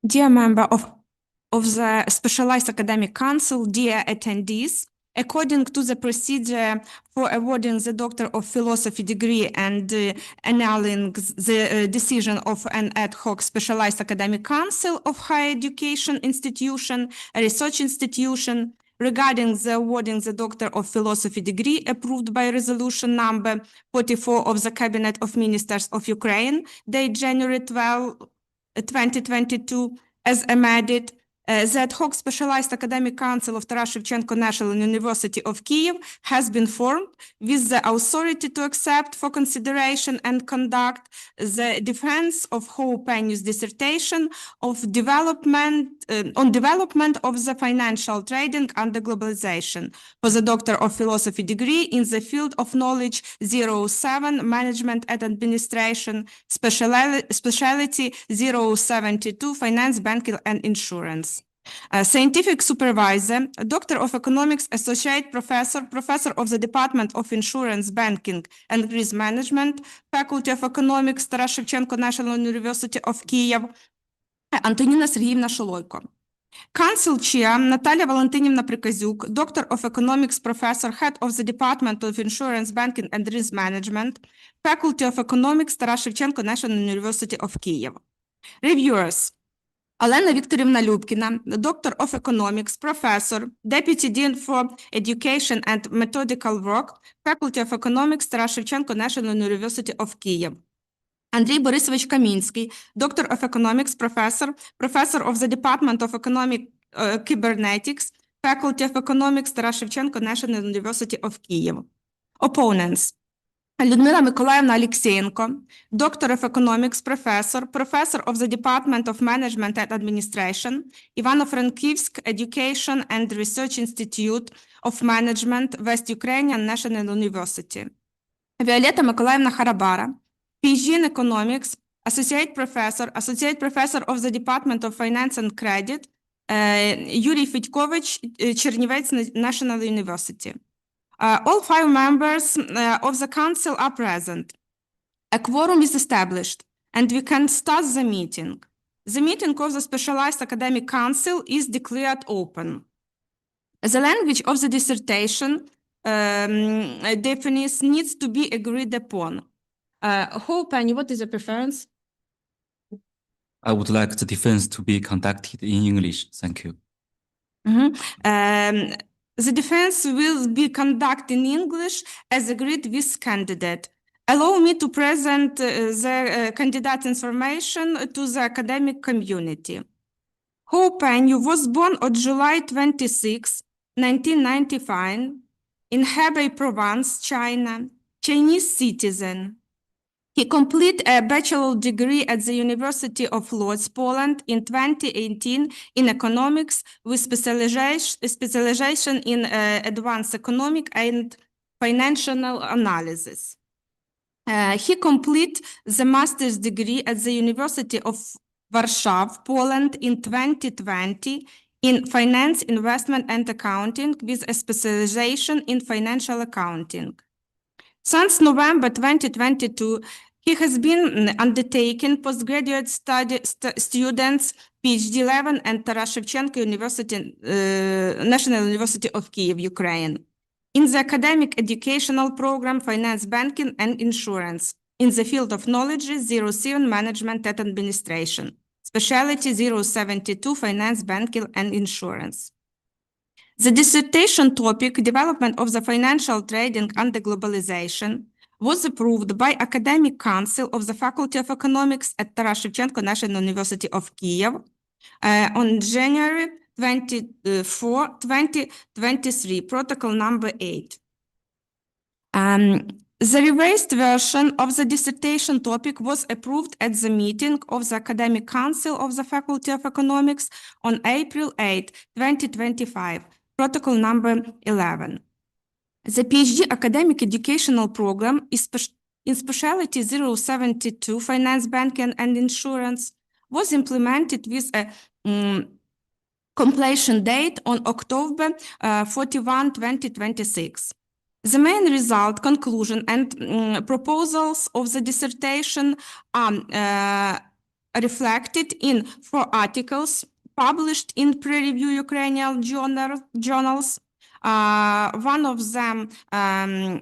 Dear member of the Specialized Academic Council, dear attendees, according to the procedure for awarding the Doctor of Philosophy degree and annulling the decision of an ad hoc Specialized Academic Council of higher education institution, a research institution, regarding the awarding the Doctor of Philosophy degree approved by resolution number 44 of the Cabinet of Ministers of Ukraine, dated January 12, 2022, as amended, the ad hoc Specialized Academic Council of Taras Shevchenko National University of Kyiv has been formed with the authority to accept for consideration and conduct the defense of Hou Pen'yue's dissertation of development of the financial trading under globalization for the Doctor of Philosophy degree in the field of knowledge 07 Management and Administration, specialty 072 Finance, Banking and Insurance. Scientific supervisor, Doctor of Economics, Associate Professor, Professor of the Department of Insurance, Banking and Risk Management, Faculty of Economics, Taras Shevchenko National University of Kyiv, Антоніна Сергіївна Шолойко. Council Chair, Наталя Валентинівна Приказюк, Doctor of Economics, Professor, Head of the Department of Insurance, Banking and Risk Management, Faculty of Economics, Taras Shevchenko National University of Kyiv. Reviewers. Олена Вікторівна Любкіна, Doctor of Economics, Professor, Deputy Dean for Education and Methodical Work, Faculty of Economics, Taras Shevchenko National University of Kyiv. Андрій Борисович Камінський, Doctor of Economics, Professor, Professor of the Department of Economic Cybernetics, Faculty of Economics, Taras Shevchenko National University of Kyiv. Opponents. Людмила Миколаївна Алєксєєнко, Doctor of Economics, Professor, Professor of the Department of Management and Administration, Ivano-Frankivsk Education and Research Institute of Management, West Ukrainian National University. Віолетта Миколаївна Харабара, PhD in Economics, Associate Professor of the Department of Finance and Credit, Юрій Федькович, Чернівець National University. All 5 members of the council are present. A quorum is established, and we can start the meeting. The meeting of the Specialized Academic Council is declared open. The language of the dissertation definition needs to be agreed upon. Hou Pen'yue, what is your preference? I would like the defense to be conducted in English. Thank you. The defense will be conducted in English as agreed with candidate. Allow me to present the candidate information to the academic community. Hou Pen'yue was born on July 26, 1995, in Hebei Province, China, Chinese citizen. He completed a bachelor's degree at the University of Lodz, Poland in 2018 in economics with specialization in advanced economic and financial analysis. He completed the master's degree at the University of Warsaw, Poland in 2020 in finance, investment and accounting with a specialization in financial accounting. Since November 2022, he has been undertaking postgraduate students PhD level at Taras Shevchenko University, National University of Kyiv, Ukraine, in the academic educational program Finance, Banking and Insurance, in the field of knowledge 07 Management and Administration, specialty 072 Finance, Banking and Insurance. The dissertation topic, Development of the Financial Trading under Globalization, was approved by Academic Council of the Faculty of Economics at Taras Shevchenko National University of Kyiv on January 24, 2023, protocol number 8. The revised version of the dissertation topic was approved at the meeting of the Academic Council of the Faculty of Economics on April 8, 2025. Protocol number 11. The PhD academic educational program is in specialty 072 Finance, Banking and Insurance was implemented with a completion date on October 41, 2026. The main result, conclusion, and proposals of the dissertation are reflected in 4 articles published in peer-reviewed Ukrainian journals, one of them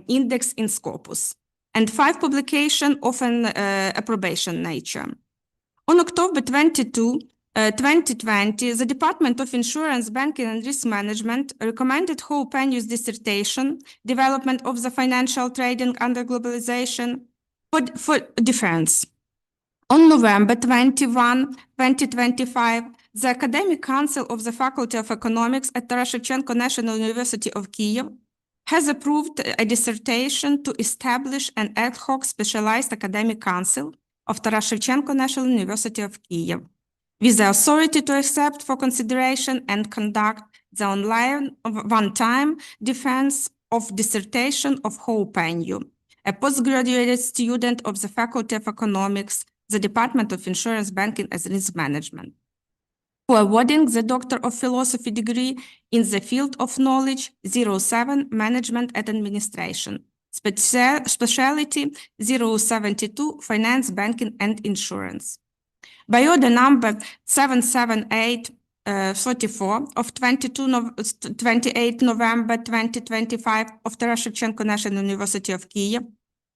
indexed in Scopus, and 5 publications of an approbation nature. On October 22, 2020, the Department of Insurance, Banking and Risk Management recommended Hou Pen'yue's dissertation, Development of the Financial Trading Under Globalization, for defense. On November 21, 2025, the Academic Council of the Faculty of Economics at Taras Shevchenko National University of Kyiv has approved a dissertation to establish an ad hoc specialized academic council of Taras Shevchenko National University of Kyiv, with the authority to accept for consideration and conduct the online one-time defense of dissertation of Hou Pen'yue, a postgraduate student of the Faculty of Economics, the Department of Insurance, Banking and Risk Management, for awarding the Doctor of Philosophy degree in the field of knowledge 07 Management and Administration, specialty 072 Finance, Banking and Insurance. By order number 77834 of 28 November 2025 of Taras Shevchenko National University of Kyiv,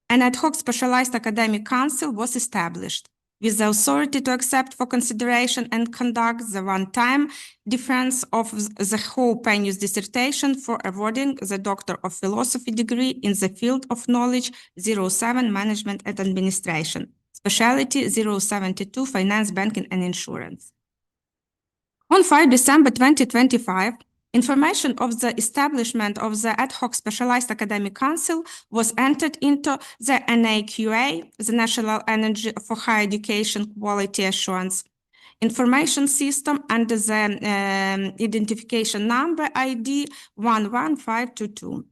an ad hoc specialized academic council was established with the authority to accept for consideration and conduct the one-time defense of the Hou Pen'yue's dissertation for awarding the Doctor of Philosophy degree in the field of knowledge 07 Management and Administration, specialty 072 Finance, Banking and Insurance. On 5 December 2025, information of the establishment of the ad hoc specialized academic council was entered into the NAQA, the National Energy for Higher Education Quality Assurance information system, under the identification number ID 11522.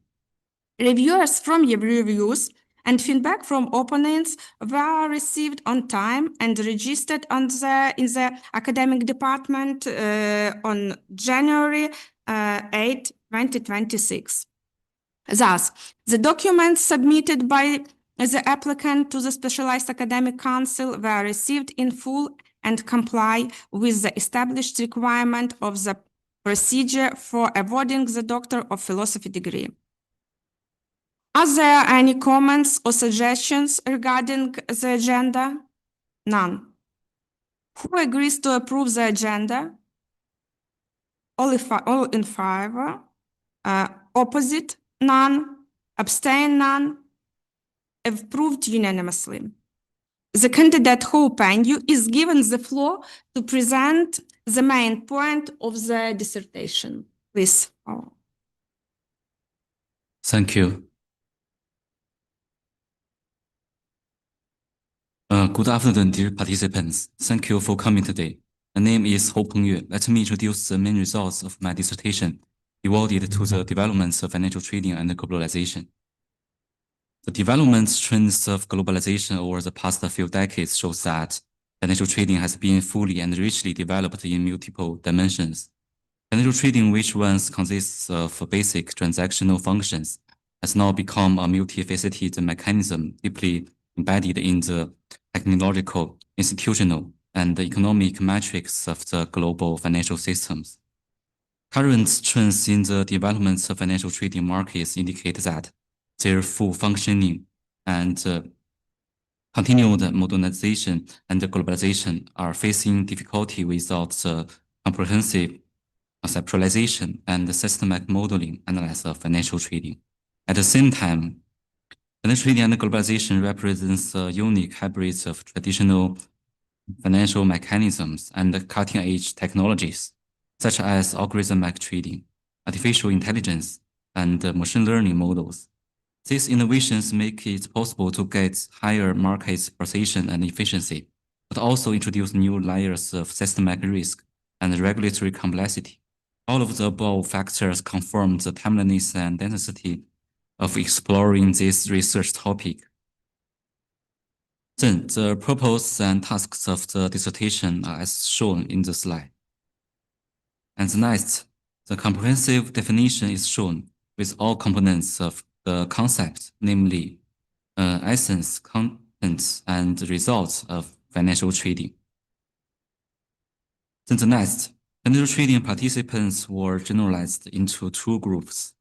Reviews from reviews and feedback from opponents were received on time and registered in the academic department on January 8, 2026. Thus, the documents submitted by the applicant to the Specialized Academic Council were received in full and comply with the established requirement of the procedure for awarding the Doctor of Philosophy degree. Are there any comments or suggestions regarding the agenda? None. Who agrees to approve the agenda? All in favor? Opposite? None. Abstain? None. Approved unanimously. The candidate Hou Pen'yue is given the floor to present the main point of the dissertation. Please. Thank you. Good afternoon, dear participants. Thank you for coming today. My name is Hou Pengyue. Let me introduce the main results of my dissertation devoted to the developments of financial trading and globalization. The development trends of globalization over the past few decades shows that financial trading has been fully and richly developed in multiple dimensions. Financial trading, which once consists of basic transactional functions, has now become a multifaceted mechanism deeply embedded in the technological, institutional, and economic metrics of the global financial systems. Current trends in the development of financial trading markets indicate that their full functioning and continued modernization and globalization are facing difficulty without the comprehensive conceptualization and systematic modeling analysis of financial trading. At the same time, financial trading and globalization represents a unique hybrid of traditional financial mechanisms and cutting-edge technologies, such as algorithmic trading, artificial intelligence, and machine learning models. These innovations make it possible to get higher market precision and efficiency, but also introduce new layers of systemic risk and regulatory complexity. All of the above factors confirm the timeliness and necessity of exploring this research topic. Then, the purpose and tasks of the dissertation are as shown in the slide. And next, the comprehensive definition is shown with all components of the concept, namely essence, contents, and results of financial trading. Then the next, financial trading participants were generalized into two groups.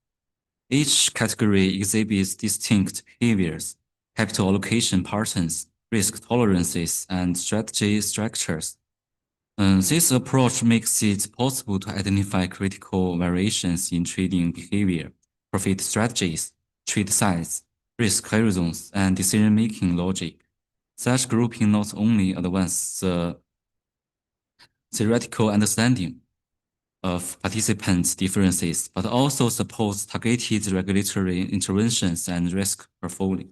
Each category exhibits distinct behaviors, capital allocation patterns, risk tolerances, and strategy structures. This approach makes it possible to identify critical variations in trading behavior, profit strategies, trade size, risk horizons, and decision-making logic. Such grouping not only advances the theoretical understanding of participants' differences, but also supports targeted regulatory interventions and risk portfolio.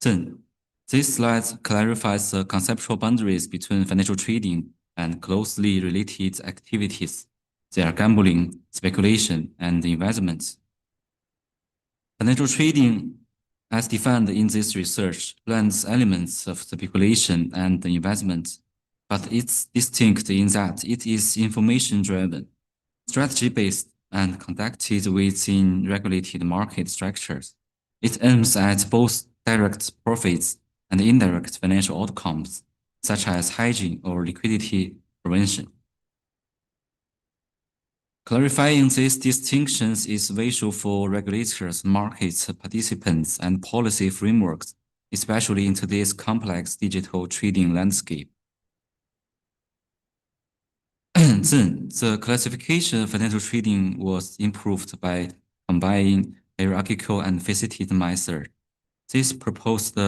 Then, this slide clarifies the conceptual boundaries between financial trading and closely related activities. They are gambling, speculation, and investment. Financial trading, as defined in this research, blends elements of speculation and investment, but it's distinct in that it is information-driven, strategy-based, and conducted within regulated market structures. It aims at both direct profits and indirect financial outcomes, such as hedging or liquidity prevention. Clarifying these distinctions is vital for regulators, market participants, and policy frameworks, especially in today's complex digital trading landscape. Then, the classification of financial trading was improved by combining hierarchical and faceted methods. This proposed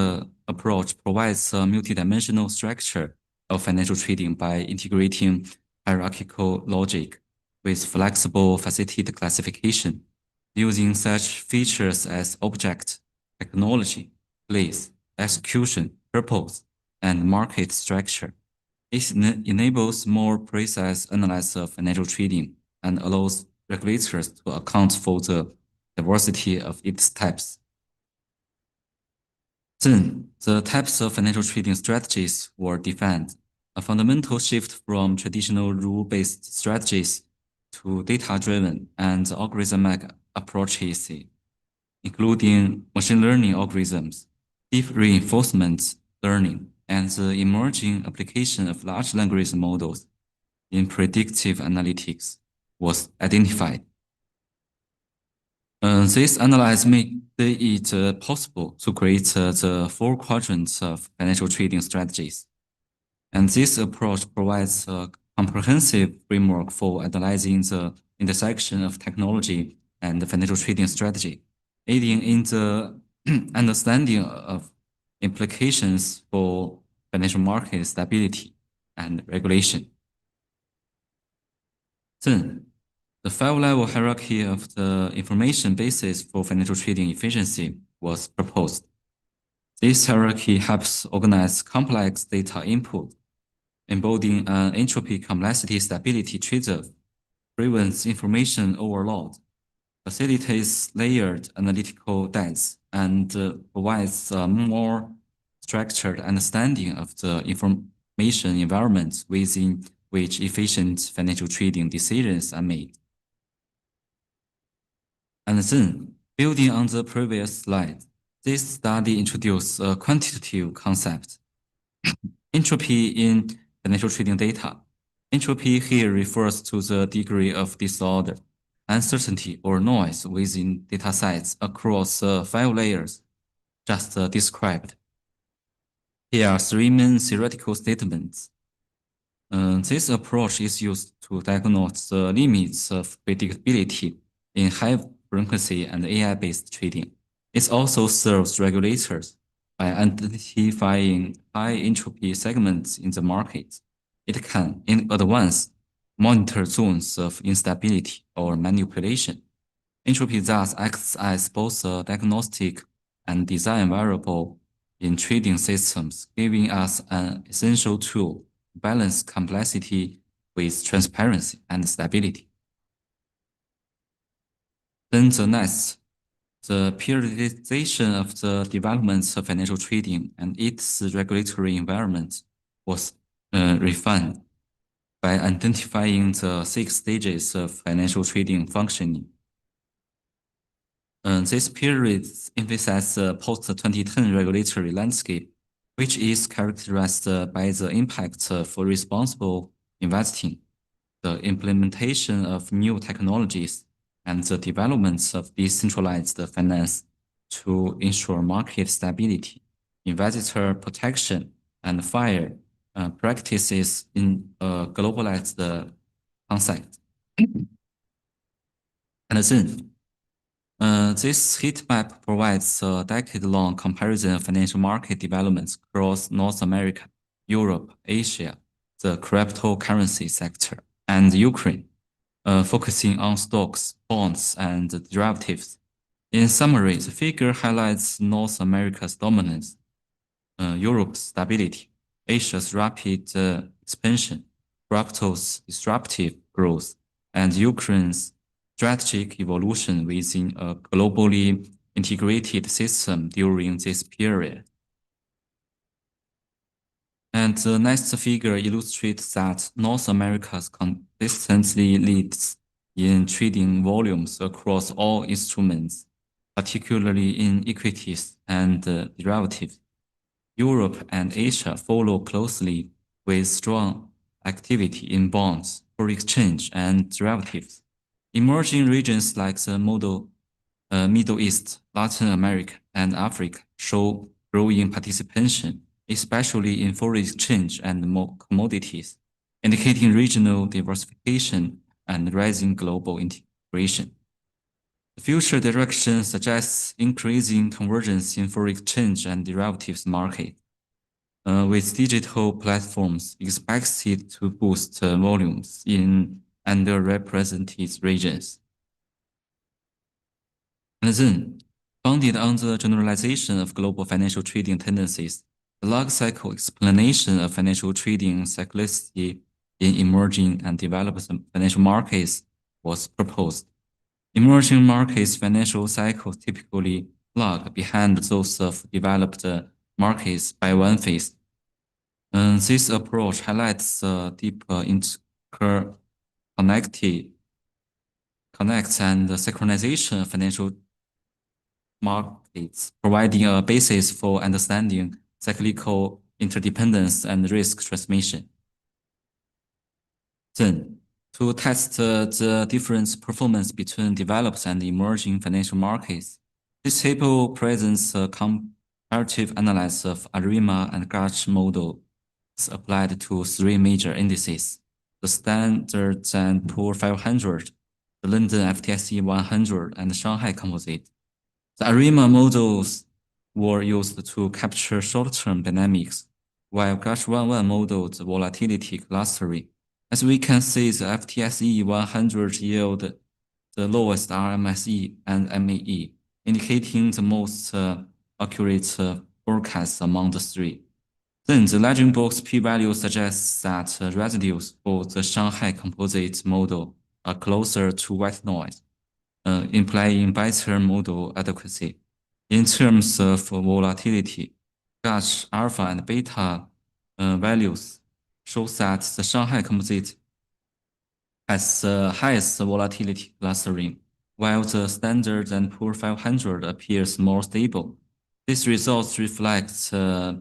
approach provides a multidimensional structure of financial trading by integrating hierarchical logic with flexible faceted classification, using such features as object, technology, place, execution, purpose, and market structure. It enables more precise analysis of financial trading and allows regulators to account for the diversity of its types. Then, the types of financial trading strategies were defined, a fundamental shift from traditional rule-based strategies to data-driven and algorithmic approaches, including machine learning algorithms, deep reinforcement learning, and the emerging application of large language models in predictive analytics was identified. This analysis made it possible to create the 4 quadrants of financial trading strategies. And this approach provides a comprehensive framework for analyzing the intersection of technology and financial trading strategy, aiding in the understanding of implications for financial market stability and regulation. Then, the 5-level hierarchy of the information basis for financial trading efficiency was proposed. This hierarchy helps organize complex data input, embodying an entropy complexity stability trade-off, prevents information overload, facilitates layered analytical depth, and provides a more structured understanding of the information environment within which efficient financial trading decisions are made. And then, building on the previous slide, this study introduced a quantitative concept, entropy in financial trading data. Entropy here refers to the degree of disorder, uncertainty, or noise within data sets across 5 layers just described. Here are 3 main theoretical statements. This approach is used to diagnose the limits of predictability in high-frequency and AI-based trading. It also serves regulators by identifying high-entropy segments in the market. It can, in advance, monitor zones of instability or manipulation. Entropy thus acts as both a diagnostic and design variable in trading systems, giving us an essential tool to balance complexity with transparency and stability. Then the next, the periodization of the developments of financial trading and its regulatory environment was refined by identifying the 6 stages of financial trading functioning. This period emphasizes the post-2010 regulatory landscape which is characterized by the impact of responsible investing, the implementation of new technologies, and the development of decentralized finance to ensure market stability, investor protection, and fair practices in a globalized concept. And then, this heat map provides a decade-long comparison of financial market developments across North America, Europe, Asia, the cryptocurrency sector, and Ukraine, focusing on stocks, bonds, and derivatives. In summary, the figure highlights North America's dominance, Europe's stability, Asia's rapid expansion, crypto's disruptive growth, and Ukraine's strategic evolution within a globally integrated system during this period. And the next figure illustrates that North America consistently leads in trading volumes across all instruments, particularly in equities and derivatives. Europe and Asia follow closely with strong activity in bonds, foreign exchange, and derivatives. Emerging regions like the Middle East, Latin America, and Africa show growing participation, especially in foreign exchange and commodities, indicating regional diversification and rising global integration. The future direction suggests increasing convergence in foreign exchange and derivatives market, with digital platforms expected to boost volumes in underrepresented regions. And then, founded on the generalization of global financial trading tendencies, the log cycle explanation of financial trading cyclicity in emerging and developed financial markets was proposed. Emerging markets financial cycles typically lag behind those of developed markets by one phase. This approach highlights the deep connects and synchronization of financial markets, providing a basis for understanding cyclical interdependence and risk transmission. Then, to test the difference performance between developed and emerging financial markets, this table presents a comparative analysis of ARIMA and GACH models applied to three major indices: the Standard & Poor's 500, the London FTSE 100, and the Shanghai Composite. The ARIMA models were used to capture short-term dynamics, while GACH 11 modeled volatility clustering. As we can see, the FTSE 100 yielded the lowest RMSE and MAE, indicating the most accurate forecast among the three. Then the legend box p-value suggests that residues for the Shanghai Composite model are closer to white noise, implying better model adequacy. In terms of volatility, GACH alpha and beta values shows that the Shanghai Composite has the highest volatility clustering, while the Standard & Poor's 500 appears more stable. These results reflect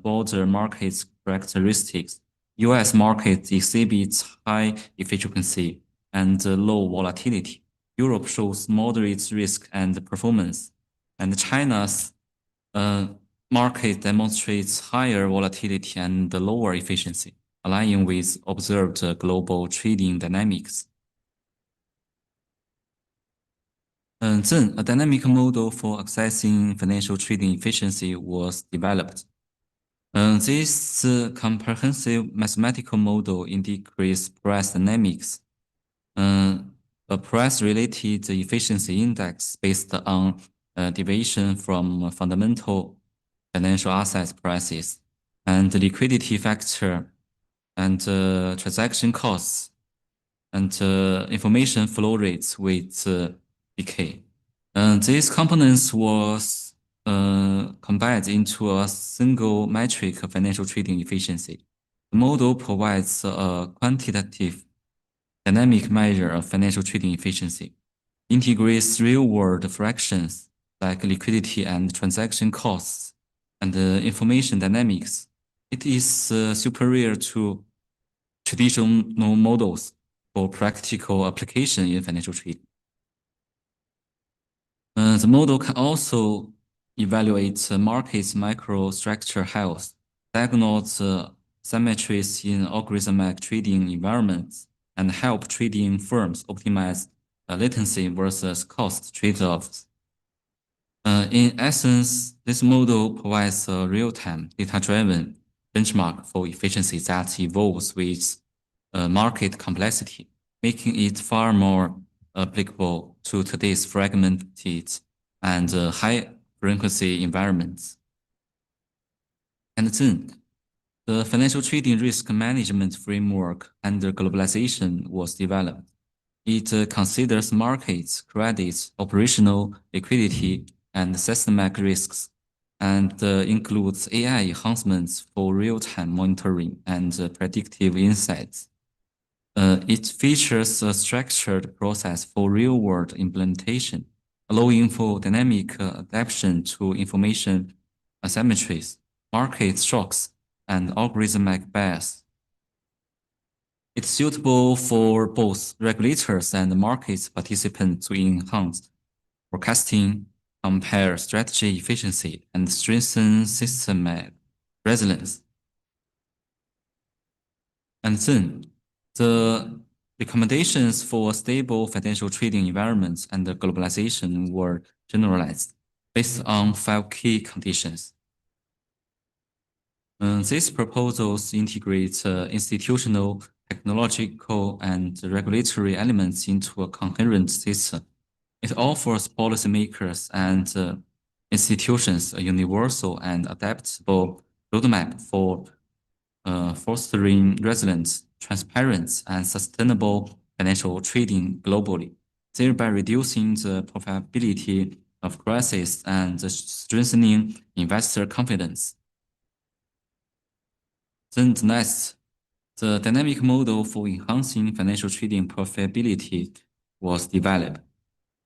broader market characteristics. US market exhibits high efficiency and low volatility. Europe shows moderate risk and performance, and China's market demonstrates higher volatility and lower efficiency, aligning with observed global trading dynamics. And then a dynamic model for assessing financial trading efficiency was developed. This comprehensive mathematical model integrates price dynamics, a price-related efficiency index based on deviation from fundamental financial asset prices, and the liquidity factor, and transaction costs, and information flow rates with decay. These components was combined into a single metric of financial trading efficiency. The model provides a quantitative dynamic measure of financial trading efficiency, integrates real-world fractions like liquidity and transaction costs, and information dynamics It is superior to traditional models for practical application in financial trading. The model can also evaluate market's microstructure health, diagnose symmetries in algorithmic trading environments, and help trading firms optimize latency versus cost trade-offs. In essence, this model provides a real-time, data-driven benchmark for efficiency that evolves with market complexity, making it far more applicable to today's fragmented and high-frequency environments. And then, the financial trading risk management framework under globalization was developed. It considers markets, credit, operational liquidity, and systemic risks, and includes AI enhancements for real-time monitoring and predictive insights. It features a structured process for real-world implementation, allowing for dynamic adaptation to information asymmetries, market shocks, and algorithmic bias. It's suitable for both regulators and market participants to enhance forecasting, compare strategy efficiency, and strengthen systemic resilience. And then, the recommendations for stable financial trading environments and globalization were generalized based on 5 key conditions. These proposals integrate institutional, technological, and regulatory elements into a coherent system. It offers policymakers and institutions a universal and adaptable roadmap for fostering resilience, transparent, and sustainable financial trading globally, thereby reducing the probability of crisis and strengthening investor confidence. Then next, the dynamic model for enhancing financial trading profitability was developed.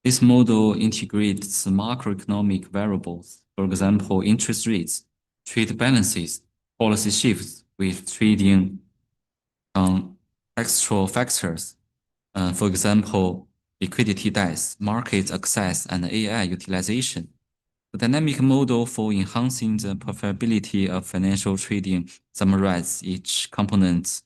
This model integrates macroeconomic variables, for example, interest rates, trade balances, policy shifts with trading contextual factors, for example, liquidity depth, market access, and AI utilization. The dynamic model for enhancing the profitability of financial trading summarizes each component's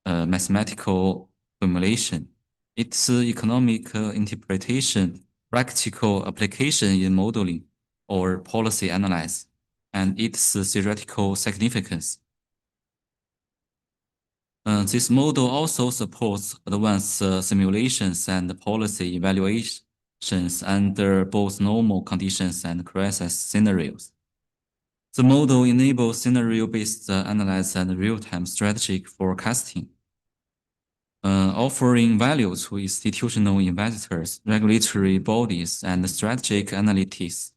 mathematical formulation, its economic interpretation, practical application in modeling or policy analysis, and its theoretical significance. This model also supports advanced simulations and policy evaluations under both normal conditions and crisis scenarios. The model enables scenario-based analysis and real-time strategic forecasting, offering value to institutional investors, regulatory bodies, and strategic analysts.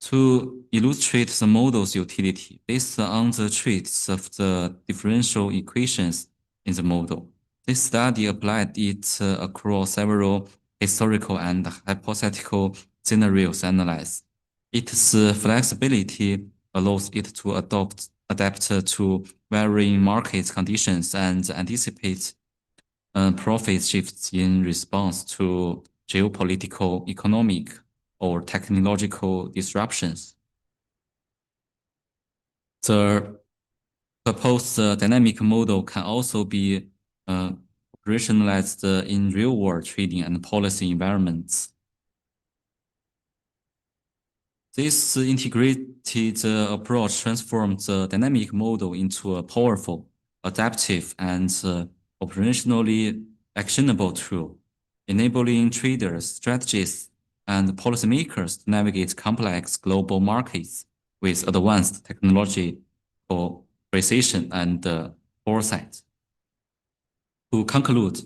To illustrate the model's utility based on the traits of the differential equations in the model, this study applied it across several historical and hypothetical scenarios analyzed. Its flexibility allows it to adapt to varying market conditions and anticipate profit shifts in response to geopolitical, economic, or technological disruptions. The proposed dynamic model can also be operationalized in real-world trading and policy environments. This integrated approach transforms the dynamic model into a powerful, adaptive, and operationally actionable tool, enabling traders, strategists, and policymakers to navigate complex global markets with advanced technological precision and foresight. To conclude,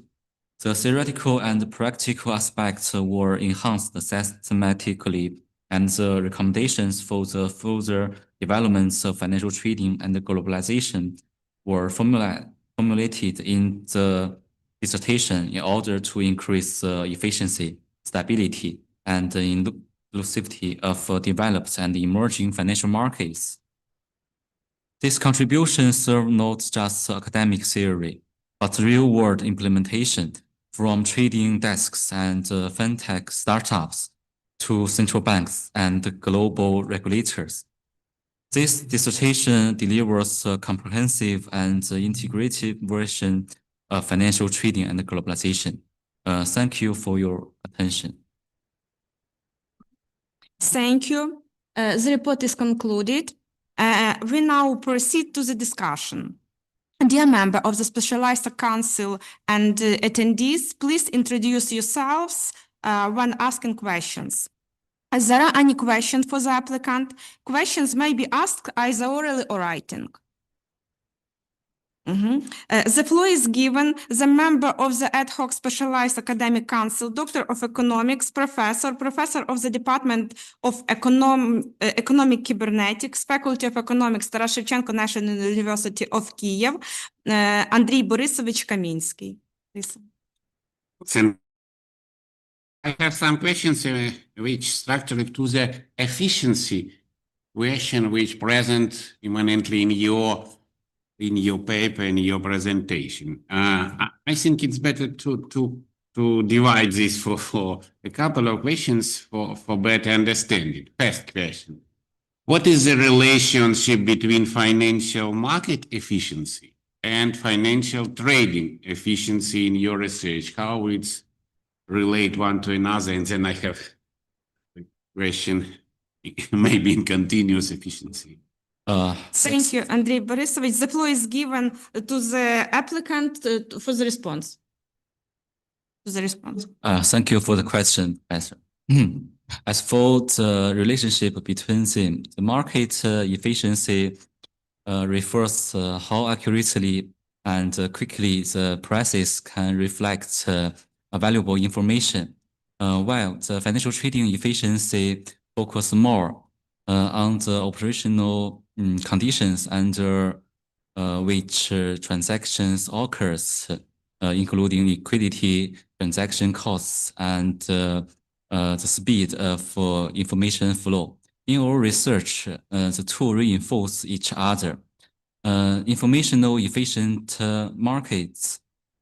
the theoretical and practical aspects were enhanced systematically, and the recommendations for the further developments of financial trading and globalization were formulated in the dissertation in order to increase efficiency, stability, and inclusivity of developed and emerging financial markets. These contributions serve not just academic theory, but real-world implementation from trading desks and fintech startups to central banks and global regulators. This dissertation delivers a comprehensive and integrated version of financial trading and globalization. Thank you for your attention. Thank you. The report is concluded. We now proceed to the discussion. Dear member of the Specialized Council and attendees, please introduce yourselves when asking questions. If there are any questions for the applicant, questions may be asked either orally or writing. The floor is given the member of the ad hoc specialized academic council, Doctor of Economics, Professor of the Department of Economic Cybernetics, Faculty of Economics, Taras Shevchenko National University of Kiev, Андрій Борисович Камінський. I have some questions which structure to the efficiency question which present immanently in your paper, in your presentation. I think it's better to divide this for a couple of questions for better understanding. First question. What is the relationship between financial market efficiency and financial trading efficiency in your research? How it's relate one to another? And then I have a question maybe in continuous efficiency. Thank you, Андрій Борисович. The floor is given to the applicant for the response. Thank you for the question, Professor. As for the relationship between them, the market efficiency refers how accurately and quickly the prices can reflect valuable information, while the financial trading efficiency focuses more on the operational conditions under which transactions occurs, including liquidity, transaction costs, and the speed of information flow. In our research, the two reinforce each other. Informational efficient markets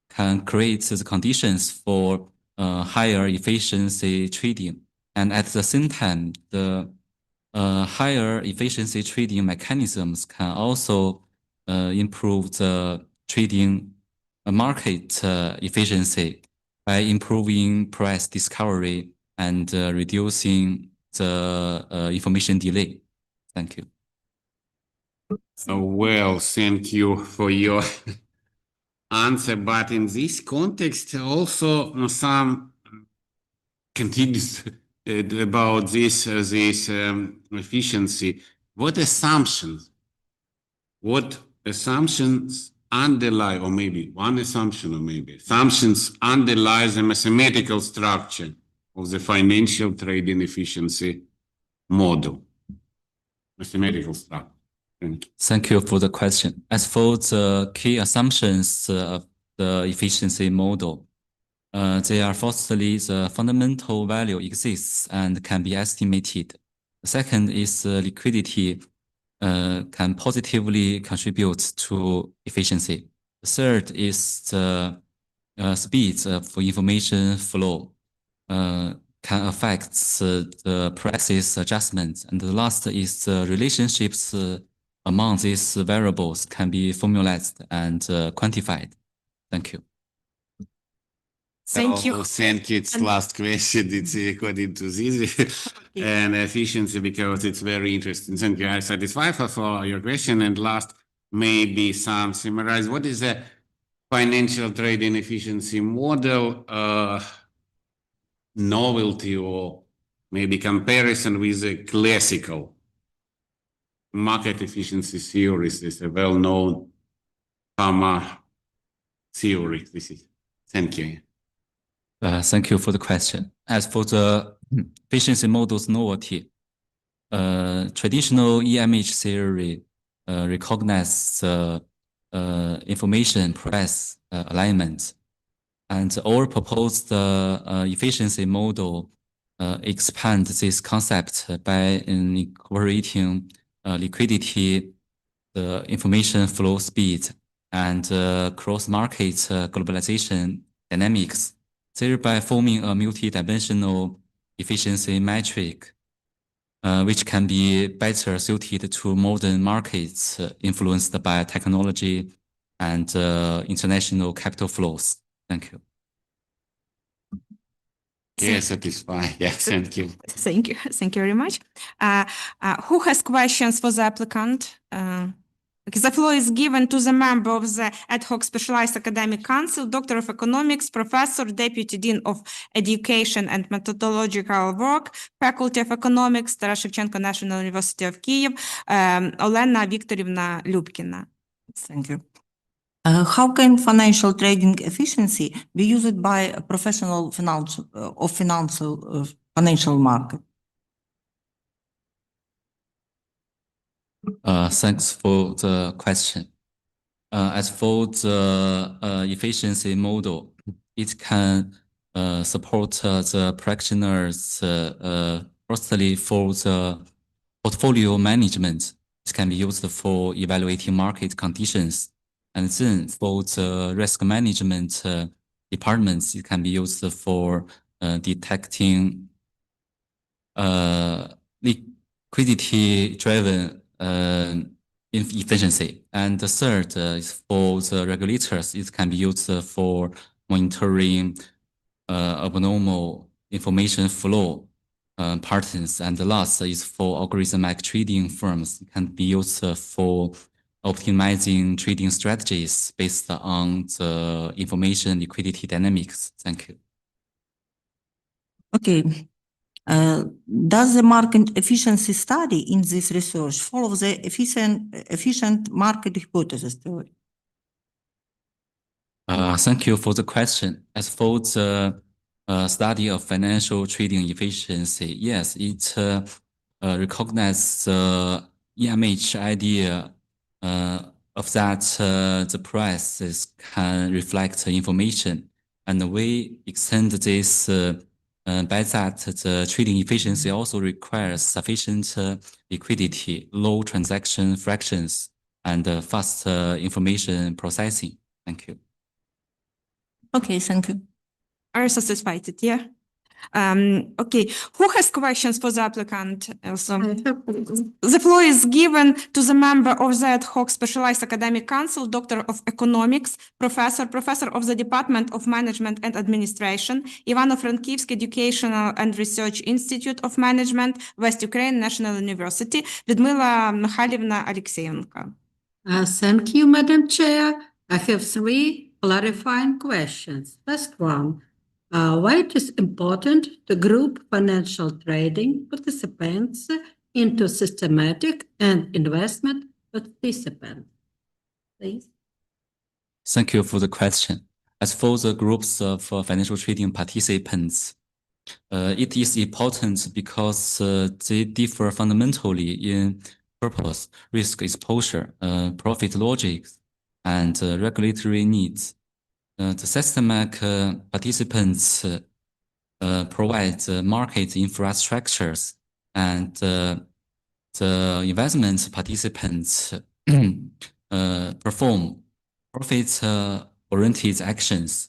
can create the conditions for higher efficiency trading, and at the same time, the higher efficiency trading mechanisms can also improve the trading market efficiency by improving price discovery and reducing the information delay. Thank you. Well, thank you for your answer. But in this context, also some continues about this efficiency. What assumptions underlie, or maybe one assumption, or maybe assumptions underlie the mathematical structure of the financial trading efficiency model? Mathematical structure. Thank you for the question. As for the key assumptions of the efficiency model, they are firstly, the fundamental value exists and can be estimated. The second is liquidity can positively contribute to efficiency. The third is the speed of information flow can affect the prices adjustments. And the last is the relationships among these variables can be formalized and quantified. Thank you. Thank you. Thank you. It's last question. It's according to this and efficiency, because it's very interesting. Thank you. I satisfied for your question. And last, maybe some summarize. What is the financial trading efficiency model novelty, or maybe comparison with the classical market efficiency theories? Is a well-known theory. This is. Thank you. Thank you for the question. As for the efficiency model's novelty, traditional EMH theory recognizes information price alignment, and our proposed efficiency model expands this concept by incorporating liquidity, the information flow speed and cross-market globalization dynamics, thereby forming a multi-dimensional efficiency metric, which can be better suited to modern markets influenced by technology and international capital flows. Thank you. Yes, satisfied. Yes, thank you. Thank you. Thank you very much. Who has questions for the applicant? Okay, the floor is given to the member of the ad hoc specialized academic council, Doctor of Economics, Professor, Deputy Dean of Education and Methodological Work, Faculty of Economics, Тарас Шевченко National University of Kyiv, Олена Вікторівна Любкіна. Thank you. How can financial trading efficiency be used by a professional financial market? Thanks for the question. As for the efficiency model, it can support the practitioners firstly for the portfolio management. It can be used for evaluating market conditions. And then for the risk management departments, it can be used for detecting liquidity-driven inefficiency. And the third is for the regulators. It can be used for monitoring abnormal information flow patterns. And the last is for algorithmic trading firms. It can be used for optimizing trading strategies based on the information liquidity dynamics. Thank you. Okay. Does the market efficiency study in this research follow the efficient market hypothesis theory? Thank you for the question. As for the study of financial trading efficiency, yes, it recognizes the EMH idea of that the prices can reflect information, and we extend this by that the trading efficiency also requires sufficient liquidity, low transaction fractions, and fast information processing. Thank you. Okay, thank you. Are you satisfied? Yeah. Okay, who has questions for the applicant also? The floor is given to the member of the ad hoc specialized academic council, Doctor of Economics, Professor of the Department of Management and Administration, Ivano-Frankivsk Educational and Research Institute of Management, West Ukraine National University, Людмила Михайлівна Алексєєнко. Thank you, Madam Chair. I have three clarifying questions. First one. Why it is important to group financial trading participants into systematic and investment participants? Please. Thank you for the question. As for the groups of financial trading participants, it is important because they differ fundamentally in purpose, risk exposure, profit logic, and regulatory needs. The systematic participants provide market infrastructures, and the investment participants perform profit-oriented actions.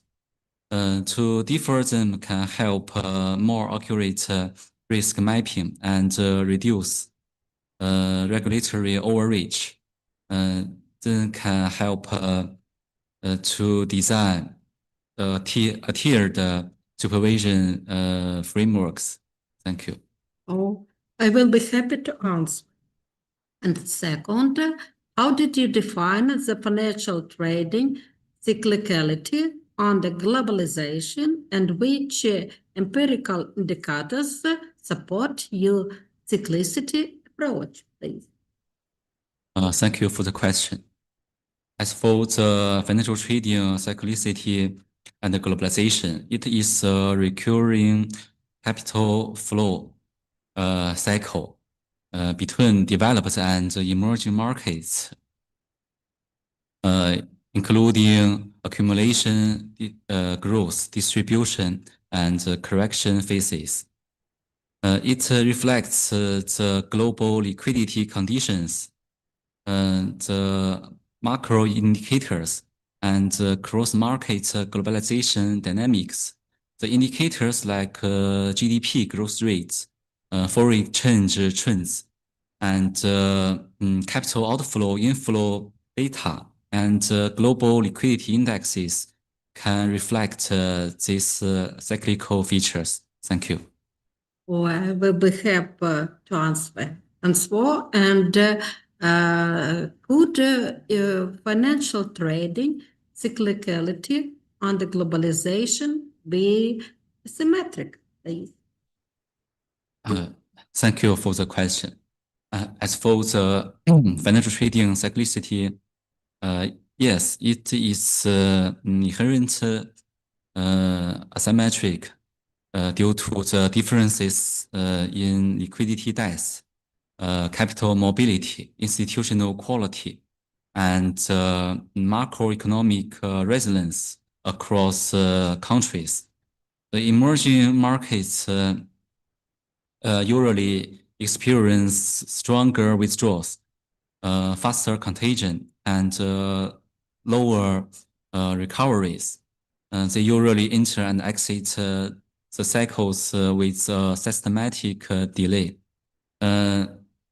To differ them can help more accurate risk mapping and reduce regulatory overreach. Then can help to design tiered supervision frameworks. Thank you. Oh, I will be happy to answer. And second, how did you define the financial trading cyclicality under globalization, and which empirical indicators support your cyclicity approach, please? Thank you for the question. As for the financial trading cyclicity and globalization, it is a recurring capital flow cycle between developed and emerging markets, including accumulation, growth, distribution, and correction phases. It reflects the global liquidity conditions the macro indicators and cross-market globalization dynamics. The indicators like GDP growth rates, foreign exchange trends, and capital outflow inflow data and global liquidity indexes can reflect these cyclical features. Thank you. I will be happy to answer. And could financial trading, cyclicality, and globalization be symmetric, please? Thank you for the question. As for the financial trading cyclicity, yes, it is inherent asymmetric due to the differences in liquidity depth, capital mobility, institutional quality, and macroeconomic resilience across countries. The emerging markets usually experience stronger withdrawals, faster contagion, and lower recoveries. They usually enter and exit the cycles with a systematic delay.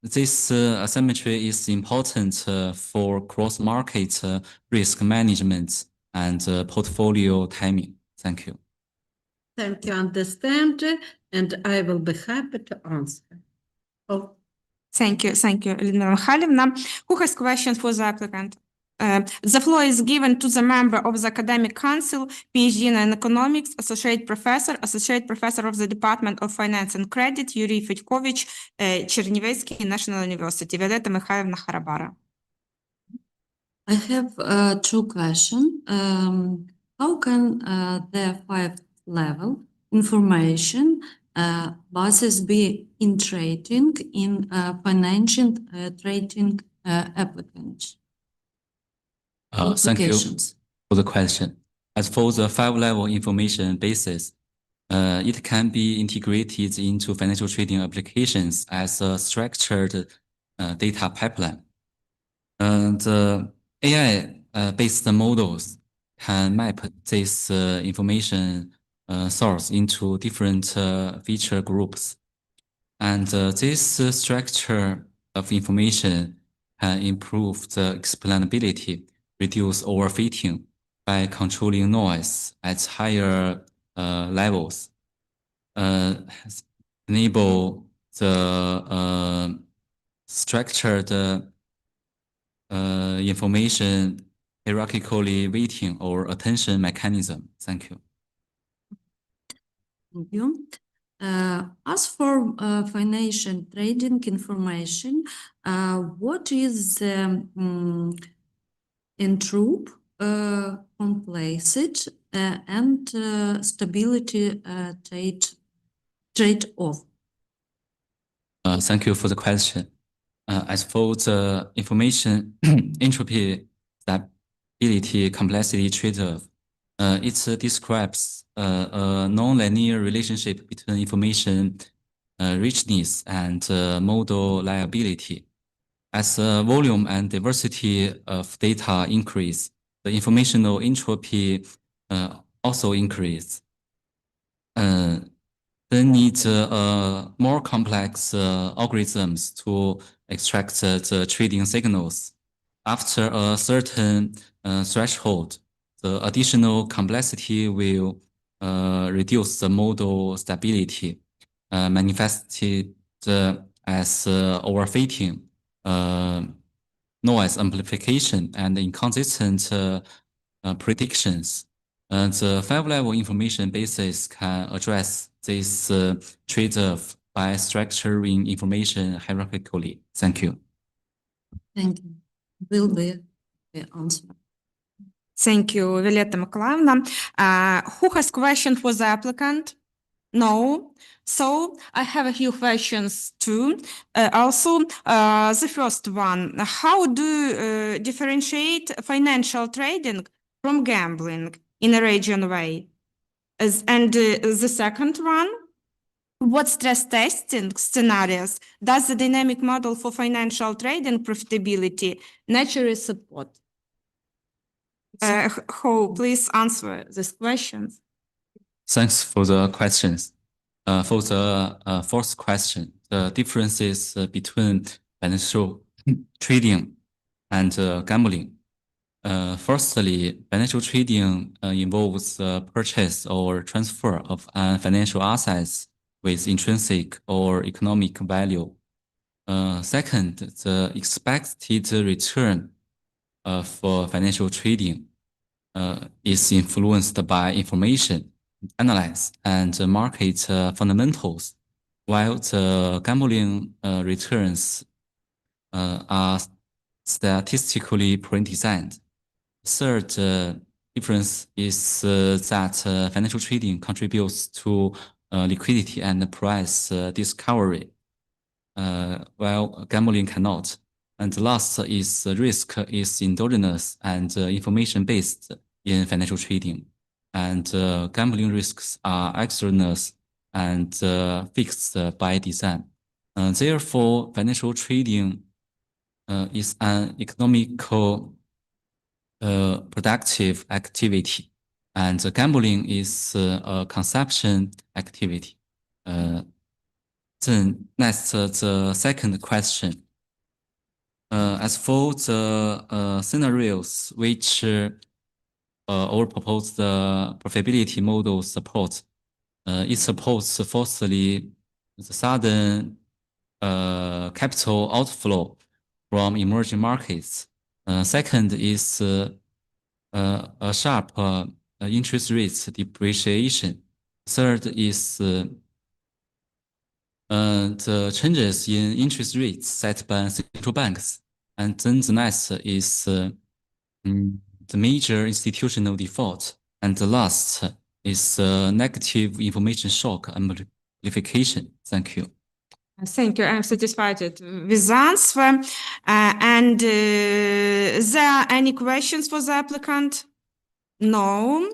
This asymmetry is important for cross-market risk management and portfolio timing. Thank you. Thank you, understand, and I will be happy to answer. Oh. Thank you, Людмила Михайлівна. Who has questions for the applicant? The floor is given to the member of the Academic Council, PhD in Economics, Associate Professor of the Department of Finance and Credit, Юрій Федькович, Чернівецький National University, Віолетта Михайлівна Харабара. I have two questions. How can the fifth level information basis be in trading in financial trading applicants? Thank you for the question. As for the 5-level information basis, it can be integrated into financial trading applications as a structured data pipeline. The AI-based models can map this information source into different feature groups. And this structure of information can improve the explainability, reduce overfitting by controlling noise at higher levels, enable the structured information hierarchically weighting or attention mechanism. Thank you. Thank you. As for financial trading information, what is the entropy, complexity, and stability trade-off? Thank you for the question. As for the information entropy, stability, complexity trade-off, it describes a non-linear relationship between information richness and model liability. As volume and diversity of data increase, the informational entropy also increase. They need more complex algorithms to extract the trading signals. After a certain threshold, the additional complexity will reduce the model stability, manifested as overfitting, noise amplification, and inconsistent predictions. The 5-level information basis can address this trade-off by structuring information hierarchically. Thank you. Thank you. Will be the answer. Thank you, Violetta Mykolaivna. Who has question for the applicant? No. So I have a few questions too. Also, the first one, how do you differentiate financial trading from gambling in a regional way? And the second one, what stress testing scenarios does the dynamic model for financial trading profitability naturally support? Ho, please answer this question. Thanks for the questions. For the first question, the differences between financial trading and gambling. Firstly, financial trading involves the purchase or transfer of financial assets with intrinsic or economic value. Second, the expected return for financial trading is influenced by information, analyze, and market fundamentals, while the gambling returns are statistically pre-designed. Third difference is that financial trading contributes to liquidity and price discovery, while gambling cannot. And last is risk is endogenous and information-based in financial trading. And gambling risks are exogenous and fixed by design. Therefore, financial trading is an economical productive activity, and gambling is a consumption activity. Then next, the second question. As for the scenarios which our proposed profitability model supports, it supports firstly the sudden capital outflow from emerging markets. Second is a sharp interest rates depreciation. Third is the changes in interest rates set by central banks. And then the next is the major institutional default. And the last is negative information shock amplification. Thank you. Thank you. I'm satisfied with the answer. And there any questions for the applicant? No.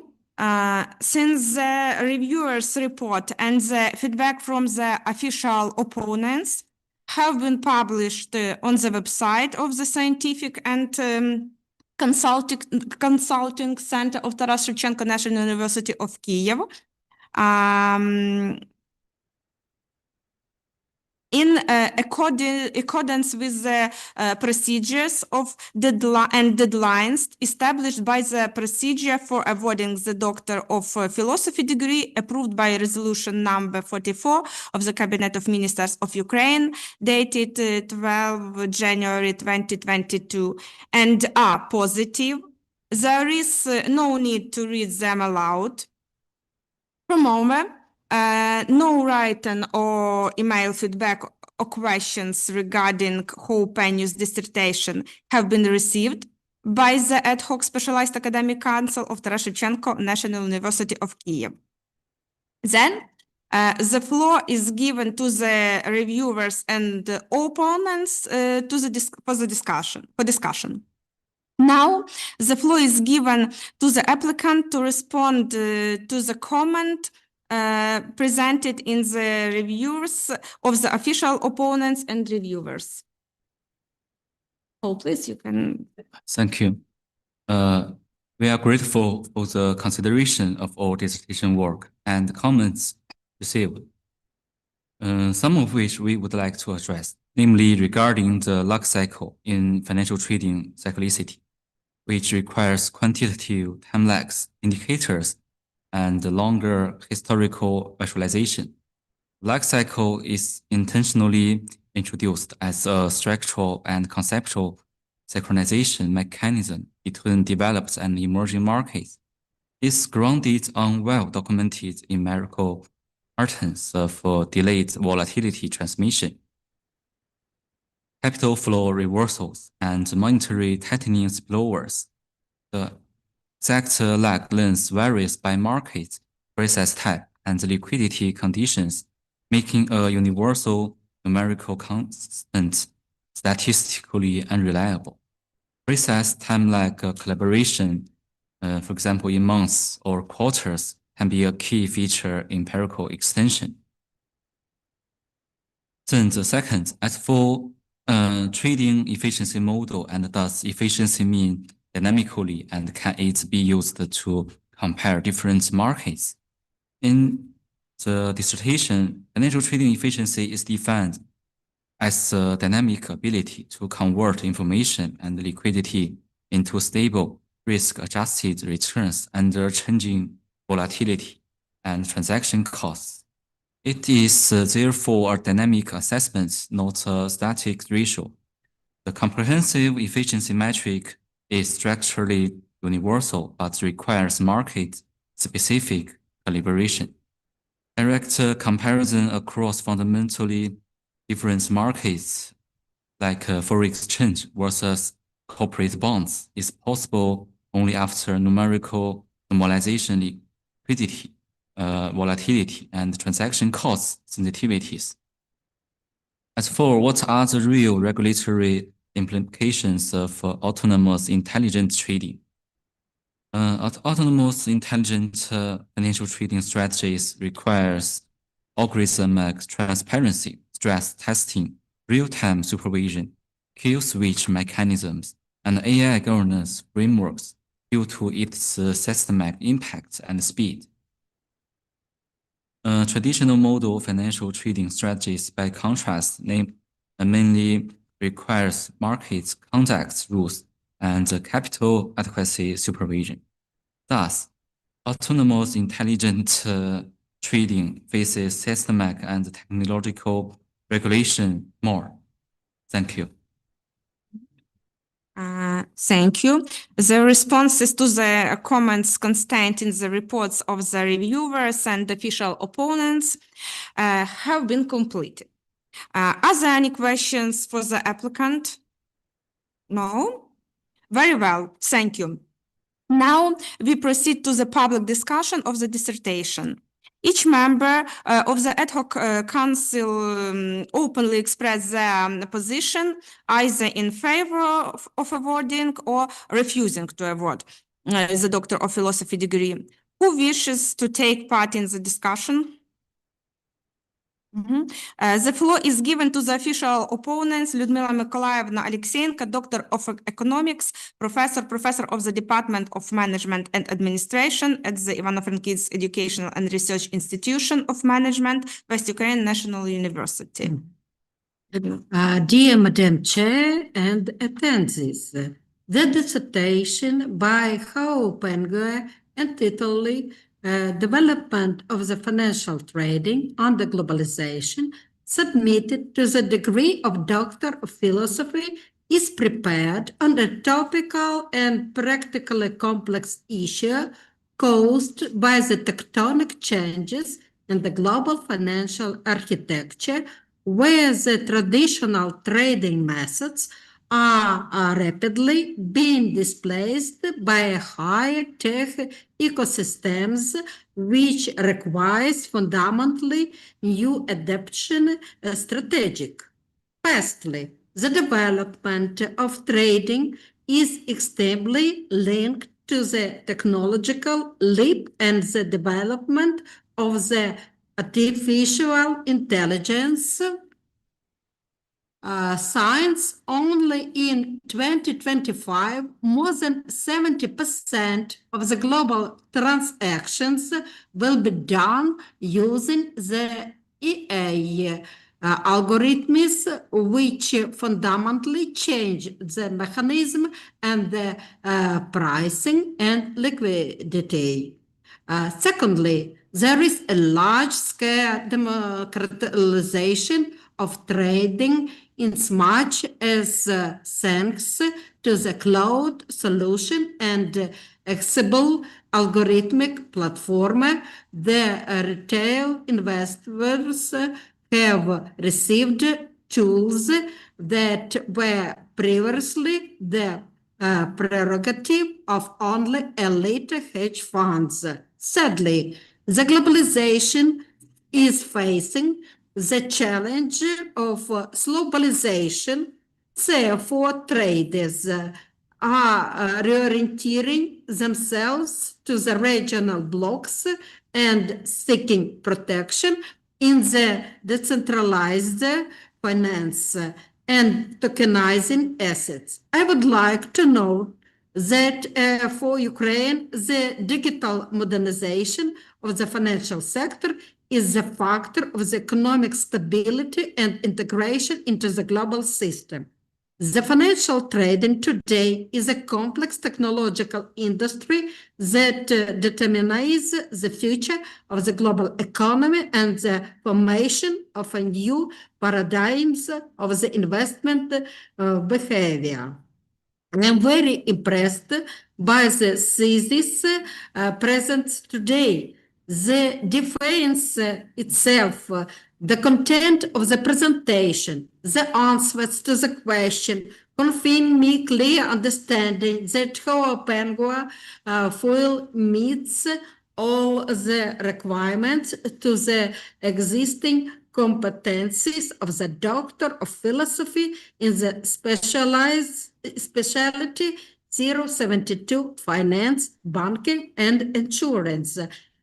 Since the reviewers' report and the feedback from the official opponents have been published on the website of the Scientific and Consulting Center of Taras Shevchenko National University of Kyiv, in accordance with the procedures of deadlines established by the procedure for awarding the Doctor of Philosophy degree approved by resolution number 44 of the Cabinet of Ministers of Ukraine dated 12 January 2022 and are positive, there is no need to read them aloud. Moreover, no written or email feedback or questions regarding Hou Pen'yue's dissertation have been received by the ad hoc specialized academic council of Taras Shevchenko National University of Kyiv. Then the floor is given to the reviewers and the opponents for discussion. Now, the floor is given to the applicant to respond to the comment presented in the reviews of the official opponents and reviewers. Oh, please, you can. Thank you. We are grateful for the consideration of our dissertation work and comments received, some of which we would like to address, namely regarding the luck cycle in financial trading cyclicity, which requires quantitative time lags, indicators, and longer historical visualization. Luck cycle is intentionally introduced as a structural and conceptual synchronization mechanism between developed and emerging markets. It's grounded on well-documented empirical patterns of delayed volatility transmission, capital flow reversals, and monetary tightening spillovers. The exact lag length varies by market, process type, and liquidity conditions, making a universal numerical constant statistically unreliable. Precise time lag collaboration, for example, in months or quarters, can be a key feature in empirical extension. Then the second, as for trading efficiency model, and does efficiency mean dynamically, and can it be used to compare different markets? In the dissertation, financial trading efficiency is defined as a dynamic ability to convert information and liquidity into stable, risk-adjusted returns under changing volatility and transaction costs. It is therefore a dynamic assessment, not a static ratio. The comprehensive efficiency metric is structurally universal, but requires market-specific calibration. Direct comparison across fundamentally different markets, like foreign exchange versus corporate bonds, is possible only after numerical normalization liquidity, volatility, and transaction cost sensitivities. As for what are the real regulatory implications of autonomous intelligent trading? Autonomous intelligent financial trading strategies requires algorithmic transparency, stress testing, real-time supervision, kill switch mechanisms, and AI governance frameworks due to its systemic impact and speed. Traditional model financial trading strategies, by contrast, mainly requires market conduct rules and capital adequacy supervision. Thus, autonomous intelligent trading faces systemic and technological regulation more. Thank you. Thank you. The responses to the comments contained in the reports of the reviewers and official opponents have been completed. Are there any questions for the applicant? No? Very well, thank you. Now we proceed to the public discussion of the dissertation. Each member of the ad hoc council openly expressed their position, either in favor of awarding or refusing to award the Doctor of Philosophy degree. Who wishes to take part in the discussion? The floor is given to the official opponents, Lyudmila Mykolaievna Alexeyenko, Doctor of Economics, Professor of the Department of Management and Administration at the Ivano-Frankivsk Educational and Research Institution of Management, West Ukraine National University. Dear Madam Chair and attendees, the dissertation by Hou Pengyue entitled Development of the Financial Trading under Globalization, submitted to the degree of Doctor of Philosophy, is prepared on a topical and practically complex issue caused by the tectonic changes in the global financial architecture, where the traditional trading methods are rapidly being displaced by high-tech ecosystems, which requires fundamentally new adaptation strategic. Firstly, the development of trading is extremely linked to the technological leap and the development of the artificial intelligence science. Only in 2025, more than 70% of the global transactions will be done using the AI algorithms, which fundamentally change the mechanism and the pricing and liquidity. Secondly, there is a large-scale democratization of trading, in much as thanks to the cloud solution and accessible algorithmic platform, the retail investors have received tools that were previously the prerogative of only elite hedge funds. Sadly, the globalization is facing the challenge of globalization. Therefore, traders are reorienting themselves to the regional blocks and seeking protection in the decentralized finance and tokenizing assets. I would like to note that for Ukraine, the digital modernization of the financial sector is a factor of the economic stability and integration into the global system. The financial trading today is a complex technological industry that determines the future of the global economy and the formation of a new paradigms of the investment behavior. I am very impressed by the thesis present today. The defense itself, the content of the presentation, the answers to the question, convey me clear understanding that Hou Pengyue fully meets all the requirements to the existing competencies of the Doctor of Philosophy in the specialty 072 Finance, Banking and Insurance,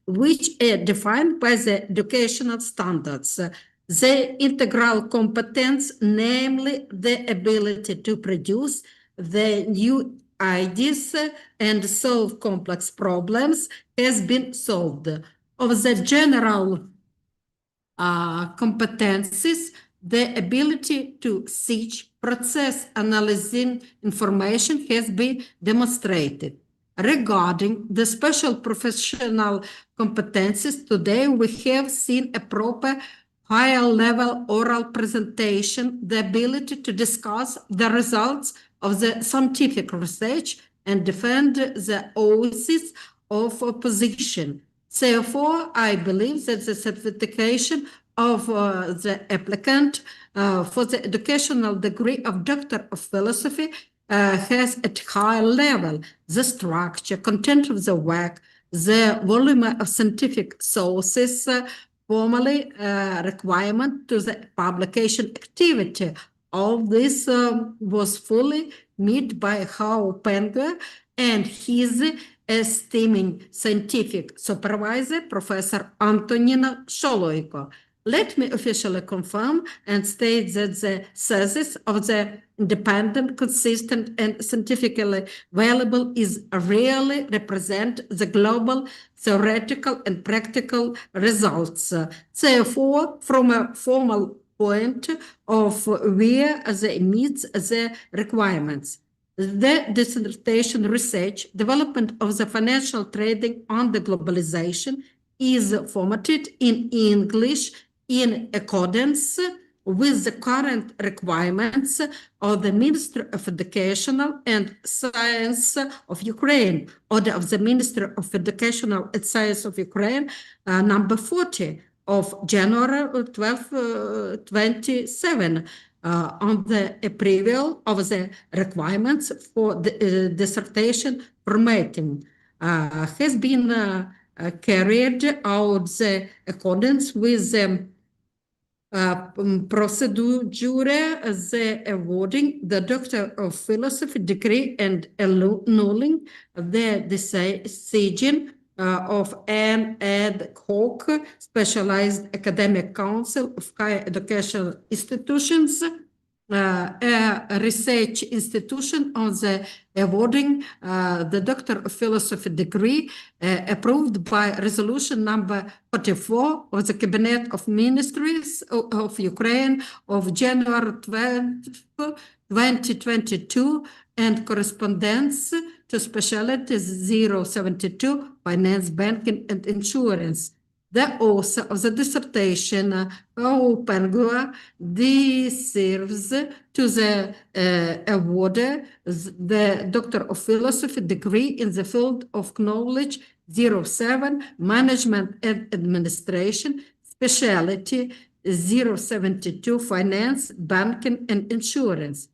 which are defined by the educational standards. The integral competence, namely the ability to produce the new ideas and solve complex problems, has been solved. Of the general competencies, the ability to search, process, analyzing information has been demonstrated. Regarding the special professional competencies, today we have seen a proper higher level oral presentation, the ability to discuss the results of the scientific research and defend the oaths of opposition. Therefore, I believe that the certification of the applicant for the educational degree of Doctor of Philosophy has at high level the structure, content of the work, the volume of scientific sources, formally requirement to the publication activity. All this was fully met by Hou Pengyue and his esteeming scientific supervisor, Professor Antonina Sholoiko. Let me officially confirm and state that the thesis of the independent, consistent, and scientifically valuable is really represent the global theoretical and practical results. Therefore, from a formal point of where they meet the requirements, the dissertation research development of the financial trading on the globalization is formatted in English in accordance with the current requirements of the Ministry of Educational and Science of Ukraine, Order of the Ministry of Educational and Science of Ukraine, number 40 of January 12, 27, on the approval of the requirements for the dissertation formatting, has been carried out the accordance with the procedure, the awarding the Doctor of Philosophy degree and annulling the decision of an ad hoc specialized academic council of higher educational institutions, a research institution on the awarding the Doctor of Philosophy degree approved by resolution number 44 of the Cabinet of Ministries of Ukraine of January 12, 2022 and correspondence to specialty 072 Finance, Banking and Insurance. The author of the dissertation, Hou Pengyue, deserves to the award the Doctor of Philosophy degree in the field of knowledge 07, Management and Administration, specialty 072, Finance, Banking and Insurance.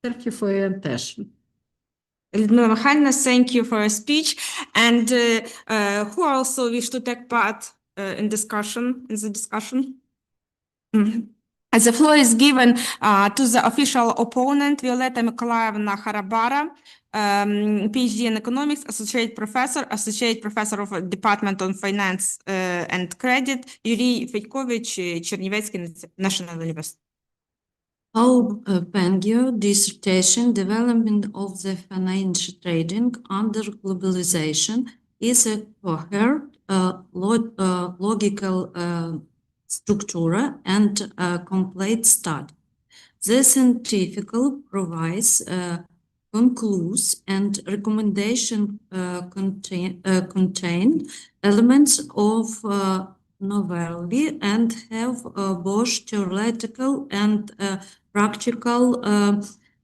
Thank you for your attention. Людмила Михайлівна, thank you for your speech. And who also wish to take part in the discussion? The floor is given to the official opponent, Violeta Mykolaevna Harabara, PhD in economics, associate professor of Department on Finance and Credit, Юрій Федькович, Чернівецький National University. Hou Pengyue dissertation Development of the Financial Trading under Globalization is a coherent, logical structure and complete study. The scientifical provides concludes and recommendation contain elements of novelty and have both theoretical and practical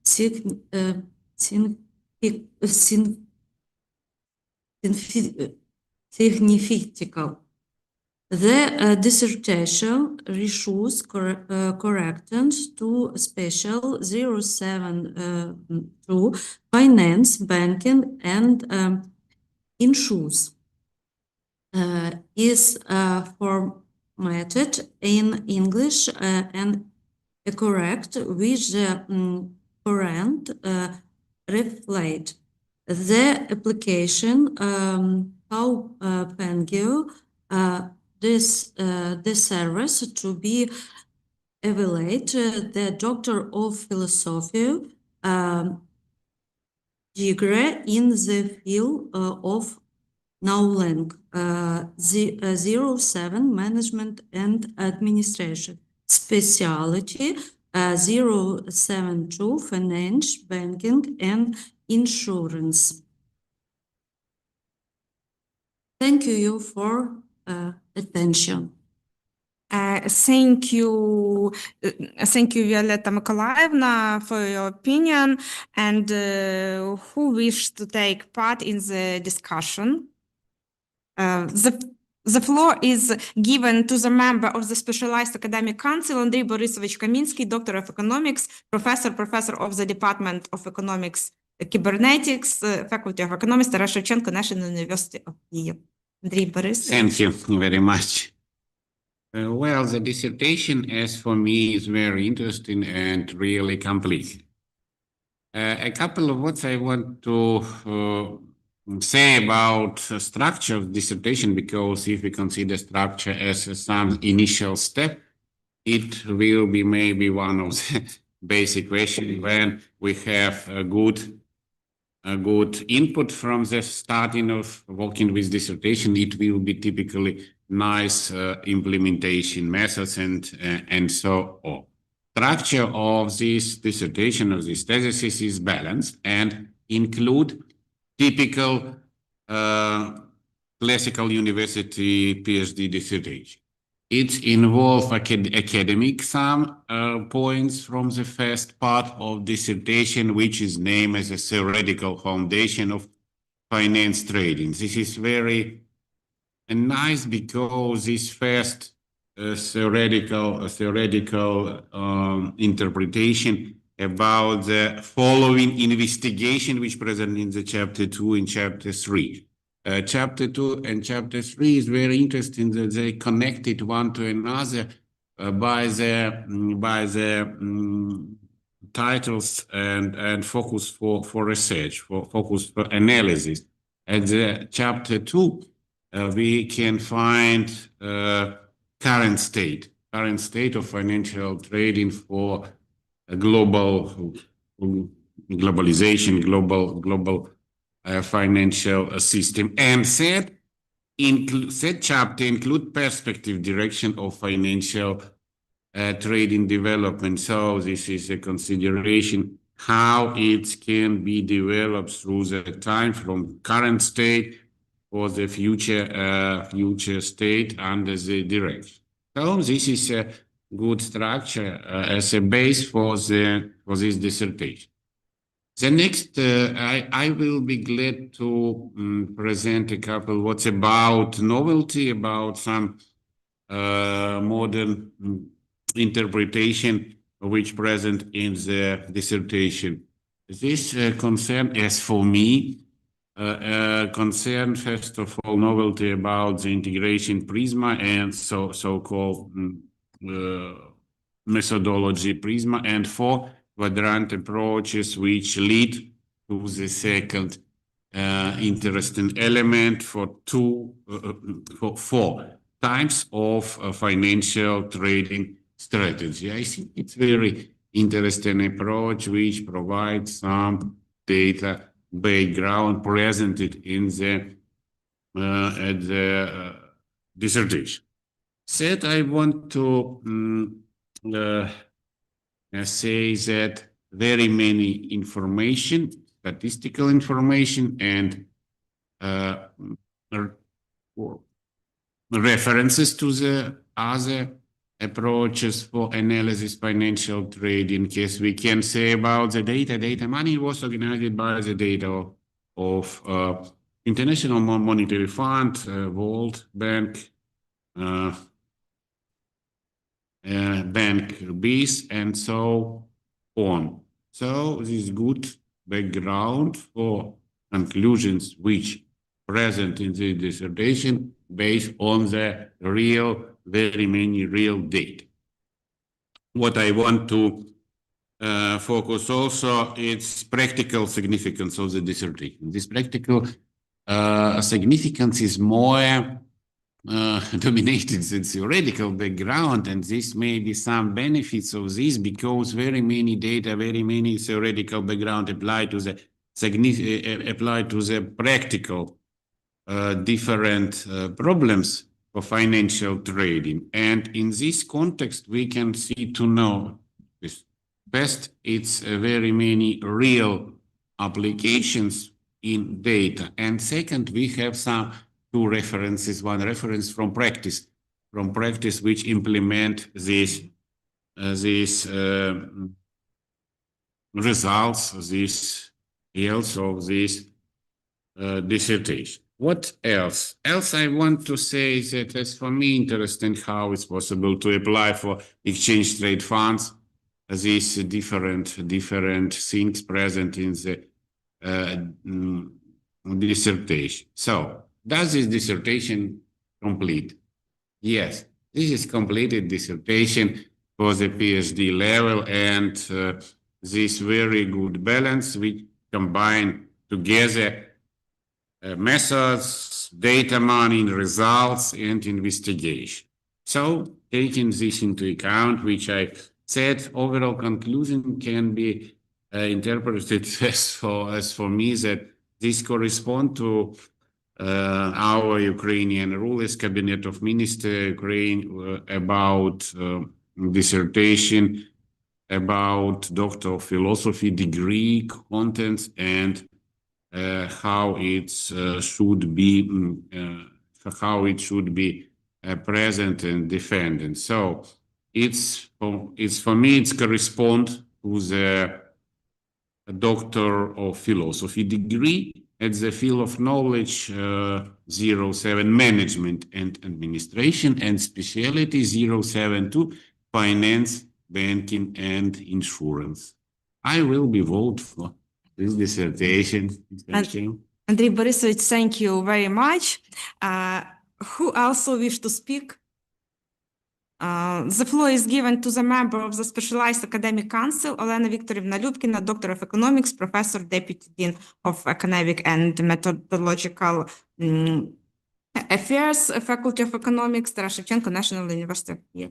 significance. The dissertation issues corrections to special 072 finance, banking, and issues. Is formatted in English and correct with the current reflect. The application Hou Pengyue this service to be evaluated the Doctor of Philosophy degree in the field of Knowledge 07 Management and Administration, specialty 072 Finance, Banking and Insurance. Thank you for attention. Thank you, Violeta Mykolaevna, for your opinion. And who wishes to take part in the discussion? The floor is given to the member of the Specialized Academic Council, Андрій Борисович Камінський, Doctor of Economics, Professor of the Department of Economics, Cybernetics, Faculty of Economics, Тарас Шевченко, National University of Kyiv. Андрій Борисович. Thank you very much. Well, the dissertation, as for me, is very interesting and really complete. A couple of what I want to say about structure of dissertation, because if we consider structure as some initial step, it will be maybe one of the basic questions when we have a good input from the starting of working with dissertation. It will be typically nice implementation methods and so on. Structure of this dissertation, of this thesis, is balanced and include typical classical university PhD dissertation. It involves academic some points from the first part of dissertation, which is named as a theoretical foundation of finance trading. This is very nice because this first theoretical interpretation about the following investigation, which present in the chapter 2 and chapter 3. Chapter 2 and chapter 3 is very interesting that they connected one to another by the titles and focus for research, focus for analysis. At the chapter 2, we can find current state of financial trading for a globalization, global financial system. And third chapter include perspective direction of financial trading development. So this is a consideration how it can be developed through the time from current state for the future state under the direction. So this is a good structure as a base for this dissertation. The next, I will be glad to present a couple what's about novelty, about some modern interpretation which present in the dissertation. This concern, as for me, concern first of all novelty about the integration prisma and so-called methodology Prisma, and 4 quadrant approaches which lead to the second interesting element for 4 types of financial trading strategy. I think it's very interesting approach which provides some data background presented in the at the dissertation. Said I want to say that very many information, statistical information, and references to the other approaches for analysis financial trading. Yes, we can say about the data money was organized by the data of International Monetary Fund, World Bank, Bank BIS, and so on. So this is good background for conclusions which present in the dissertation based on the real, very many real data. What I want to focus also, it's practical significance of the dissertation. This practical significance is more dominated than theoretical background, and this may be some benefits of this because very many data, very many theoretical background apply to the practical different problems for financial trading. And in this context, we can see to know this. Best, it's very many real applications in data. And second, we have some 2 references, one reference from practice which implement these results, these yields of this dissertation. What else? I want to say that it's for me interesting how it's possible to apply for exchange trade funds these different things present in the dissertation. So, does this dissertation complete? Yes, this is completed dissertation for the PhD level, and this very good balance we combine together methods, data mining, results, and investigation. So, taking this into account, which I said, overall conclusion can be interpreted as for me that this corresponds to our Ukrainian rulers, Cabinet of Ministers, Ukraine, about dissertation, about Doctor of Philosophy degree contents, and how it should be present and defended. So it's for me it corresponds to the Doctor of Philosophy degree at the field of knowledge 07 Management and Administration, and specialty 072 Finance, Banking and Insurance. I will be vote for this dissertation. Thank you. Andrei Borisovich, thank you very much. Who also wish to speak? The floor is given to the member of the Specialized Academic Council, Olena Viktorivna Lyubkina, Doctor of Economics, Professor, Deputy Dean of Economic and Methodological Affairs, Faculty of Economics, Taras Shevchenko, National University. Yeah.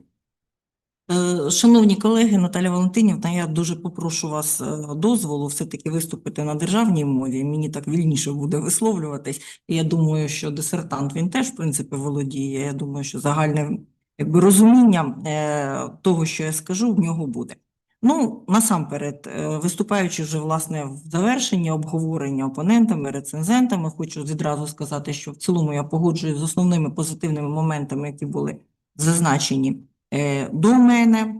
Шановні колеги, Наталя Валентинівна, я дуже попрошу вас дозволу все-таки виступити на державній мові. Мені так вільніше буде висловлюватись. І я думаю, що дисертант, він теж, в принципі, володіє. Я думаю, що загальне розуміння того, що я скажу, в нього буде. Ну, насамперед, виступаючи вже, власне, в завершенні обговорення опонентами, рецензентами, хочу відразу сказати, що в цілому я погоджуюсь з основними позитивними моментами, які були зазначені до мене,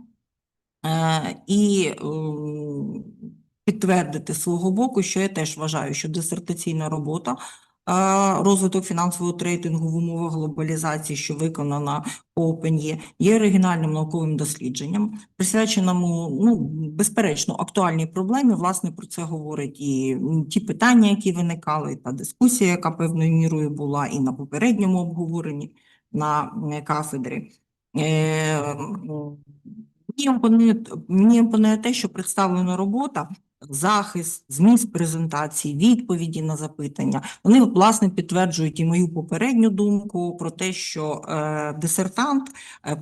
і підтвердити з свого боку, що я теж вважаю, що дисертаційна робота «Розвиток фінансового трейдингу в умовах глобалізації», що виконана Хоу Пен'юе, є оригінальним науковим дослідженням, присвяченому, ну, безперечно, актуальній проблемі. Власне, про це говорить і ті питання, які виникали, і та дискусія, яка певною мірою була і на попередньому обговоренні на кафедрі. Мені імпонує те, що представлена робота, захист, зміст презентації, відповіді на запитання, вони, власне, підтверджують і мою попередню думку про те, що дисертант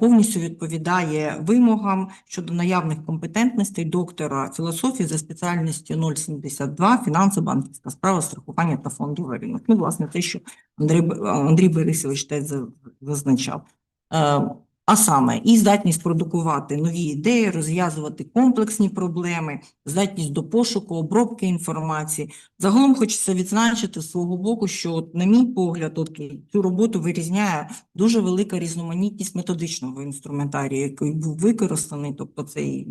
повністю відповідає вимогам щодо наявних компетентностей доктора філософії за спеціальністю 072 «Фінанси, банківська, справа, страхування та фондовий ринок». Ну, власне, те, що Андрій Борисович теж зазначав. А саме, і здатність продукувати нові ідеї, розв'язувати комплексні проблеми, здатність до пошуку, обробки інформації. Загалом хочеться відзначити з свого боку, що, на мій погляд, цю роботу вирізняє дуже велика різноманітність методичного інструментарію, який був використаний, тобто це і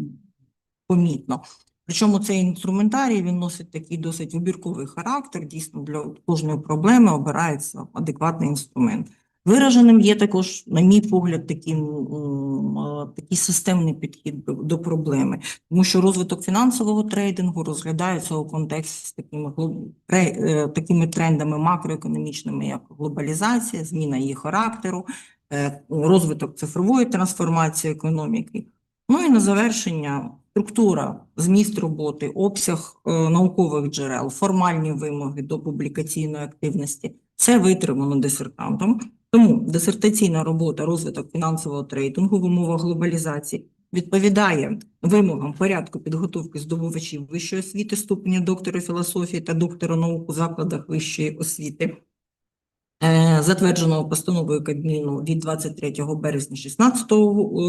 помітно. Причому цей інструментарій, він носить такий досить вибірковий характер, дійсно для кожної проблеми обирається адекватний інструмент. Вираженим є також, на мій погляд, такий системний підхід до проблеми, тому що розвиток фінансового трейдингу розглядається у контексті з такими трендами макроекономічними, як глобалізація, зміна її характеру, розвиток цифрової трансформації економіки. Ну і на завершення структура, зміст роботи, обсяг наукових джерел, формальні вимоги до публікаційної активності – це витримано дисертантом. Тому дисертаційна робота «Розвиток фінансового трейдингу в умовах глобалізації» відповідає вимогам порядку підготовки здобувачів вищої освіти, ступеня доктора філософії та доктора наук у закладах вищої освіти, затвердженого постановою Кабміну від 23 березня 2016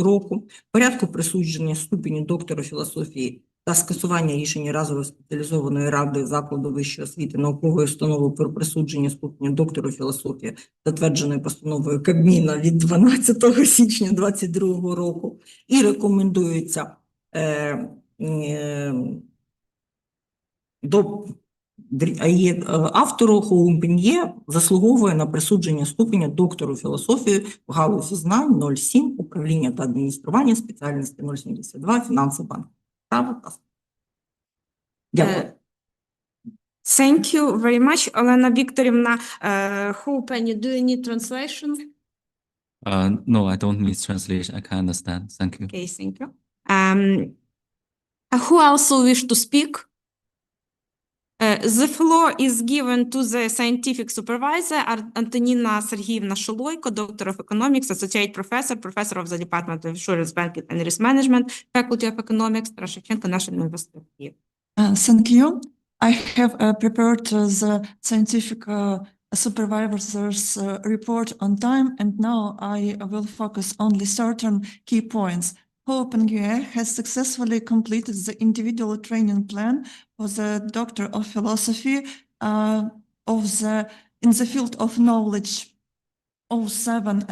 року, порядку присудження ступеню доктора філософії та скасування рішення разової спеціалізованої ради закладу вищої освіти наукової установи про присудження ступеня доктора філософії, затвердженої постановою Кабміна від 12 січня 2022 року, і рекомендується автору Хоу Пен'юе заслуговує на присудження ступеня доктору філософії в галузі знань 07, управління та адміністрування, спеціальності 072, фінанси, банківська. Дякую. Thank you very much, Олена Вікторівна. Hou Pengyue, do you need translation? No, I don't need translation. I can understand. Thank you. Okay, thank you. Who also wish to speak? The floor is given to the scientific supervisor, Антоніна Сергіївна Шолойко, Doctor of Economics, Associate Professor, Professor of the Department of Insurance, Banking and Risk Management, Faculty of Economics, Шевченко, National University of Kyiv. Thank you. I have prepared the scientific supervisor's report on time, and now I will focus only certain key points. Hou Pengyue has successfully completed the individual training plan for the Doctor of Philosophy in the field of knowledge 07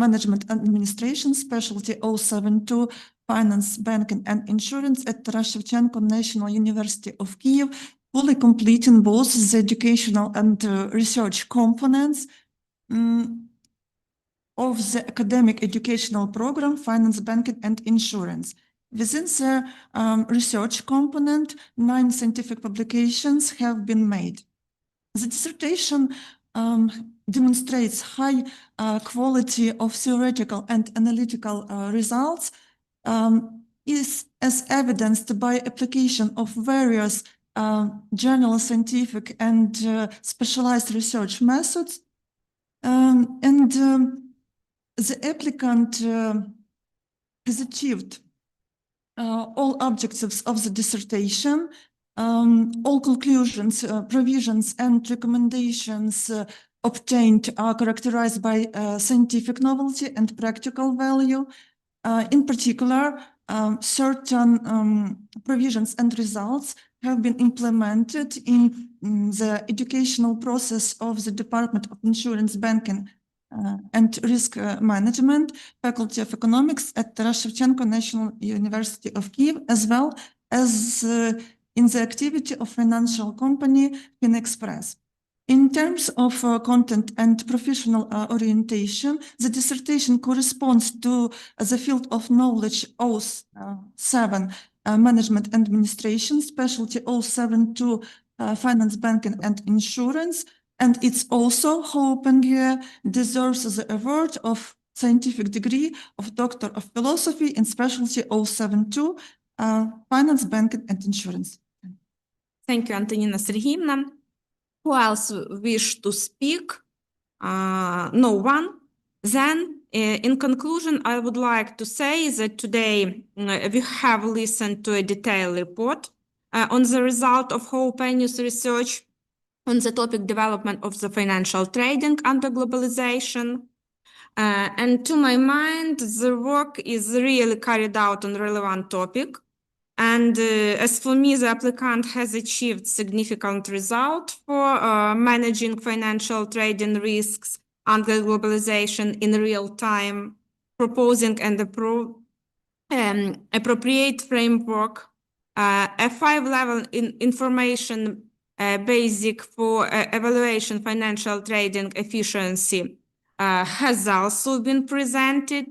Management and Administration, specialty 072 Finance, Banking and Insurance at Shevchenko National University of Kyiv, fully completing both the educational and research components of the academic educational program, Finance, Banking and Insurance. Within the research component, 9 scientific publications have been made. The dissertation demonstrates high quality of theoretical and analytical results, is as evidenced by application of various general scientific and specialized research methods, the applicant has achieved all objectives of the dissertation. All conclusions, provisions, and recommendations obtained are characterized by scientific novelty and practical value. In particular, certain provisions and results have been implemented in the educational process of the Department of Insurance, Banking and Risk Management, Faculty of Economics at Shevchenko National University of Kyiv, as well as in the activity of financial company FinExpress. In terms of content and professional orientation, the dissertation corresponds to the field of knowledge 07 Management and Administration, specialty 072 Finance, Banking and Insurance, and it's also Hou Pengyue deserves the award of scientific degree of Doctor of Philosophy in specialty 072, Finance, Banking and Insurance. Thank you, Антоніна Сергіївна. Who else wish to speak? No one. Then, in conclusion, I would like to say that today we have listened to a detailed report on the result of Hou Pen'yue's research on the topic development of the financial trading under globalization. And to my mind, the work is really carried out on relevant topic. And as for me, the applicant has achieved significant result for managing financial trading risks under globalization in real time, proposing an appropriate framework, a 5-level information basic for evaluation financial trading efficiency has also been presented,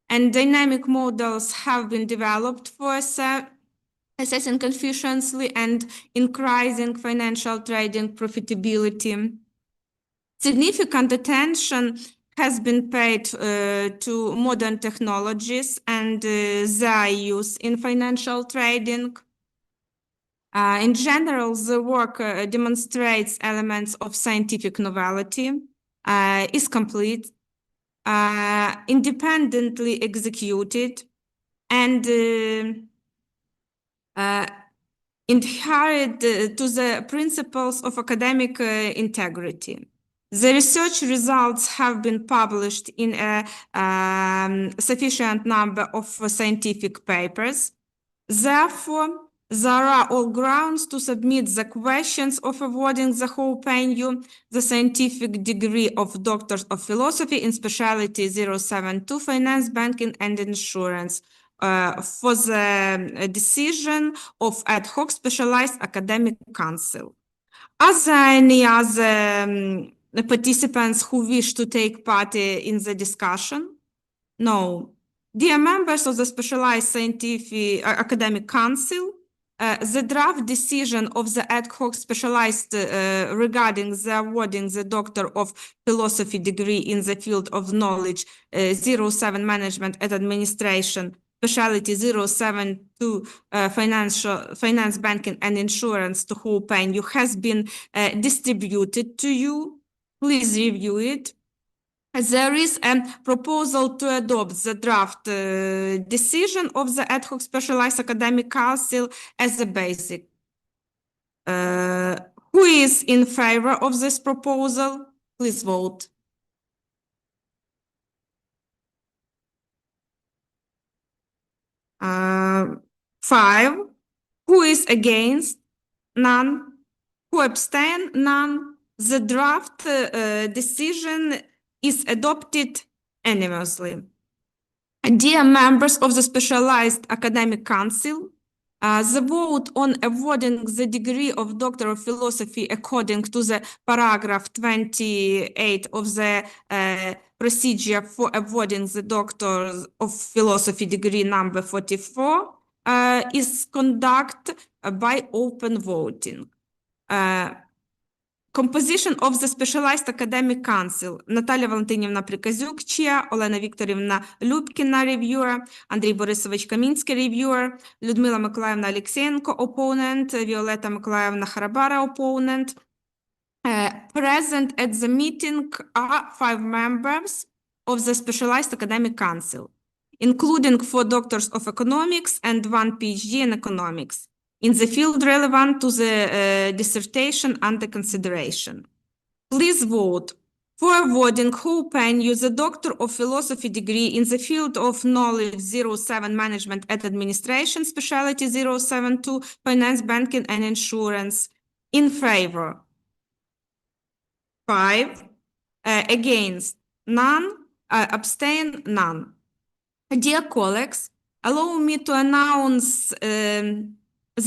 and dynamic models have been developed for assessing efficiency and increasing financial trading profitability. Significant attention has been paid to modern technologies and their use in financial trading. In general, the work demonstrates elements of scientific novelty, is complete, independently executed, and adhered to the principles of academic integrity. The research results have been published in a sufficient number of scientific papers. Therefore, there are all grounds to submit the questions of awarding the Hou Pen'yue the scientific degree of Doctor of Philosophy in specialty 072 Finance, Banking and Insurance for the decision of ad hoc specialized academic council. Are there any other participants who wish to take part in the discussion? No. Dear members of the specialized scientific academic council, the draft decision of the ad hoc specialized regarding the awarding the Doctor of Philosophy degree in the field of knowledge 07 Management and Administration, specialty 072 Finance, Banking and Insurance to Hou Pen'yue has been distributed to you. Please review it. There is a proposal to adopt the draft decision of the ad hoc specialized academic council as a basic. Who is in favor of this proposal? Please vote. Five. Who is against? None. Who abstain? None. The draft decision is adopted unanimously. Dear members of the Specialized Academic Council, the vote on awarding the degree of Doctor of Philosophy according to the paragraph 28 of the procedure for awarding the Doctor of Philosophy degree number 44 is conducted by open voting. Composition of the Specialized Academic Council. Наталя Валентинівна Приказюк, Chair, Олена Вікторівна Любкіна, Reviewer, Андрій Борисович Камінський, Reviewer, Людмила Миколаївна Алексєєнко, Opponent, Віолета Миколаївна Харабара, Opponent. Present at the meeting are 5 members of the Specialized Academic Council, including 4 Doctors of Economics and 1 PhD in Economics, in the field relevant to the dissertation under consideration. Please vote for awarding Hou Pen'yue the Doctor of Philosophy degree in the field of knowledge 07 Management and Administration, specialty 072 Finance, Banking and Insurance. In favor? 5. Against? None. Abstain? None. Dear colleagues, allow me to announce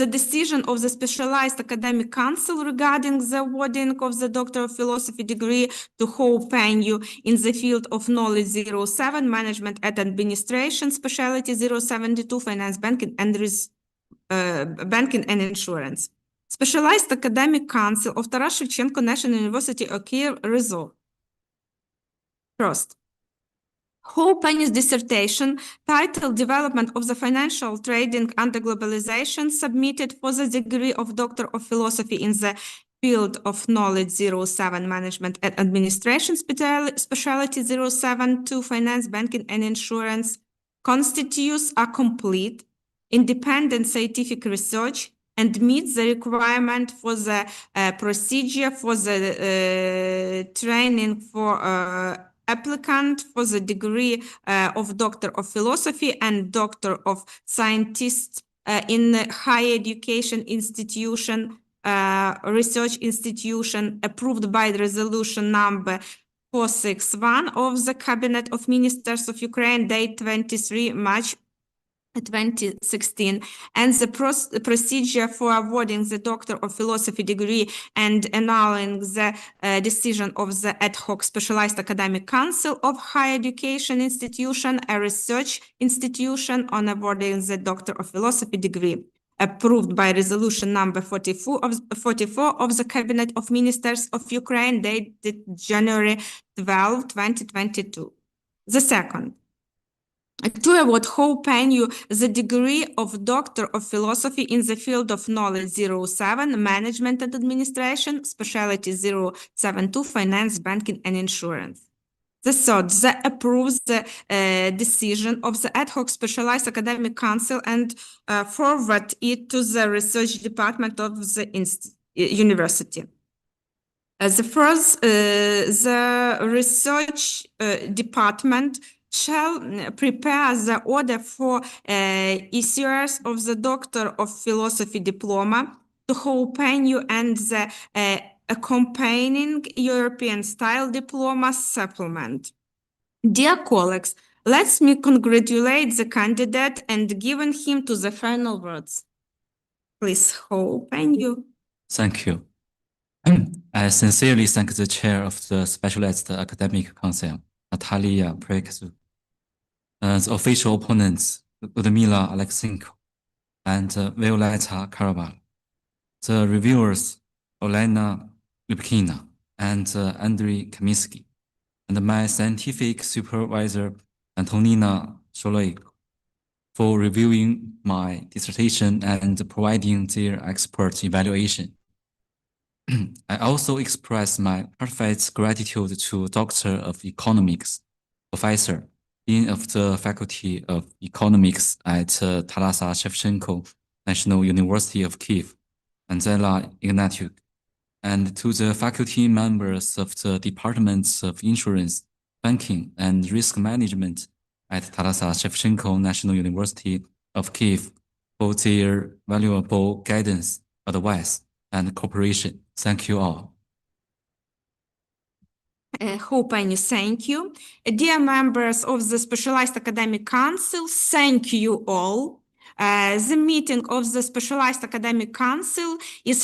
the decision of the Specialized Academic Council regarding the awarding of the Doctor of Philosophy degree to Hou Pen'yue in the field of knowledge 07 Management and Administration, specialty 072 Finance, Banking and Insurance. Specialized Academic Council of Taras Shevchenko National University of Kiev resolved. First, Hou Pen'юe's dissertation titled Development of the Financial Trading Under Globalization, submitted for the degree of Doctor of Philosophy in the field of knowledge 07 Management and Administration, specialty 072 Finance, Banking and Insurance, constitutes a complete, independent scientific research and meets the requirement for the procedure for the training for applicant for the degree of Doctor of Philosophy and Doctor of Scientists in higher education institution, research institution, approved by the resolution number 461 of the Cabinet of Ministers of Ukraine, date 23 March 2016, and the procedure for awarding the Doctor of Philosophy degree and annulling the decision of the ad hoc specialized academic council of higher education institution, a research institution, on awarding the Doctor of Philosophy degree, approved by resolution number 44 of the Cabinet of Ministers of Ukraine, dated January 12, 2022. The second, to award Hou Pen'юe the degree of Doctor of Philosophy in the field of knowledge 07 Management and Administration, specialty 072 Finance, Banking and Insurance. The third, that approves the decision of the ad hoc specialized academic council and forward it to the research department of the university. The first, the research department shall prepare the order for issuers of the Doctor of Philosophy diploma to Hou Pen'юe and the accompanying European-style diploma supplement. Dear colleagues, let me congratulate the candidate and give him to the final words. Please, Hou Pen'юe. Thank you. I sincerely thank the chair of the Specialized Academic Council, Natalia Preksu, the official opponents, Ludmila Alexenko and Violeta Karaval, the reviewers, Olena Lipkina and Andrei Kaminsky, and my scientific supervisor, Antonina Sholoik, for reviewing my dissertation and providing their expert evaluation. I also express my heartfelt gratitude to Doctor of Economics, Professor, Dean of the Faculty of Economics at Tarasa Shevchenko National University of Kyiv, Anzela Ignatiuk, and to the faculty members of the Departments of Insurance, Banking, and Risk Management at Tarasa Shevchenko National University of Kyiv for their valuable guidance, advice, and cooperation. Thank you all. Hou Pen'юe, thank you. Dear members of the Specialized Academic Council, thank you all. The meeting of the Specialized Academic Council is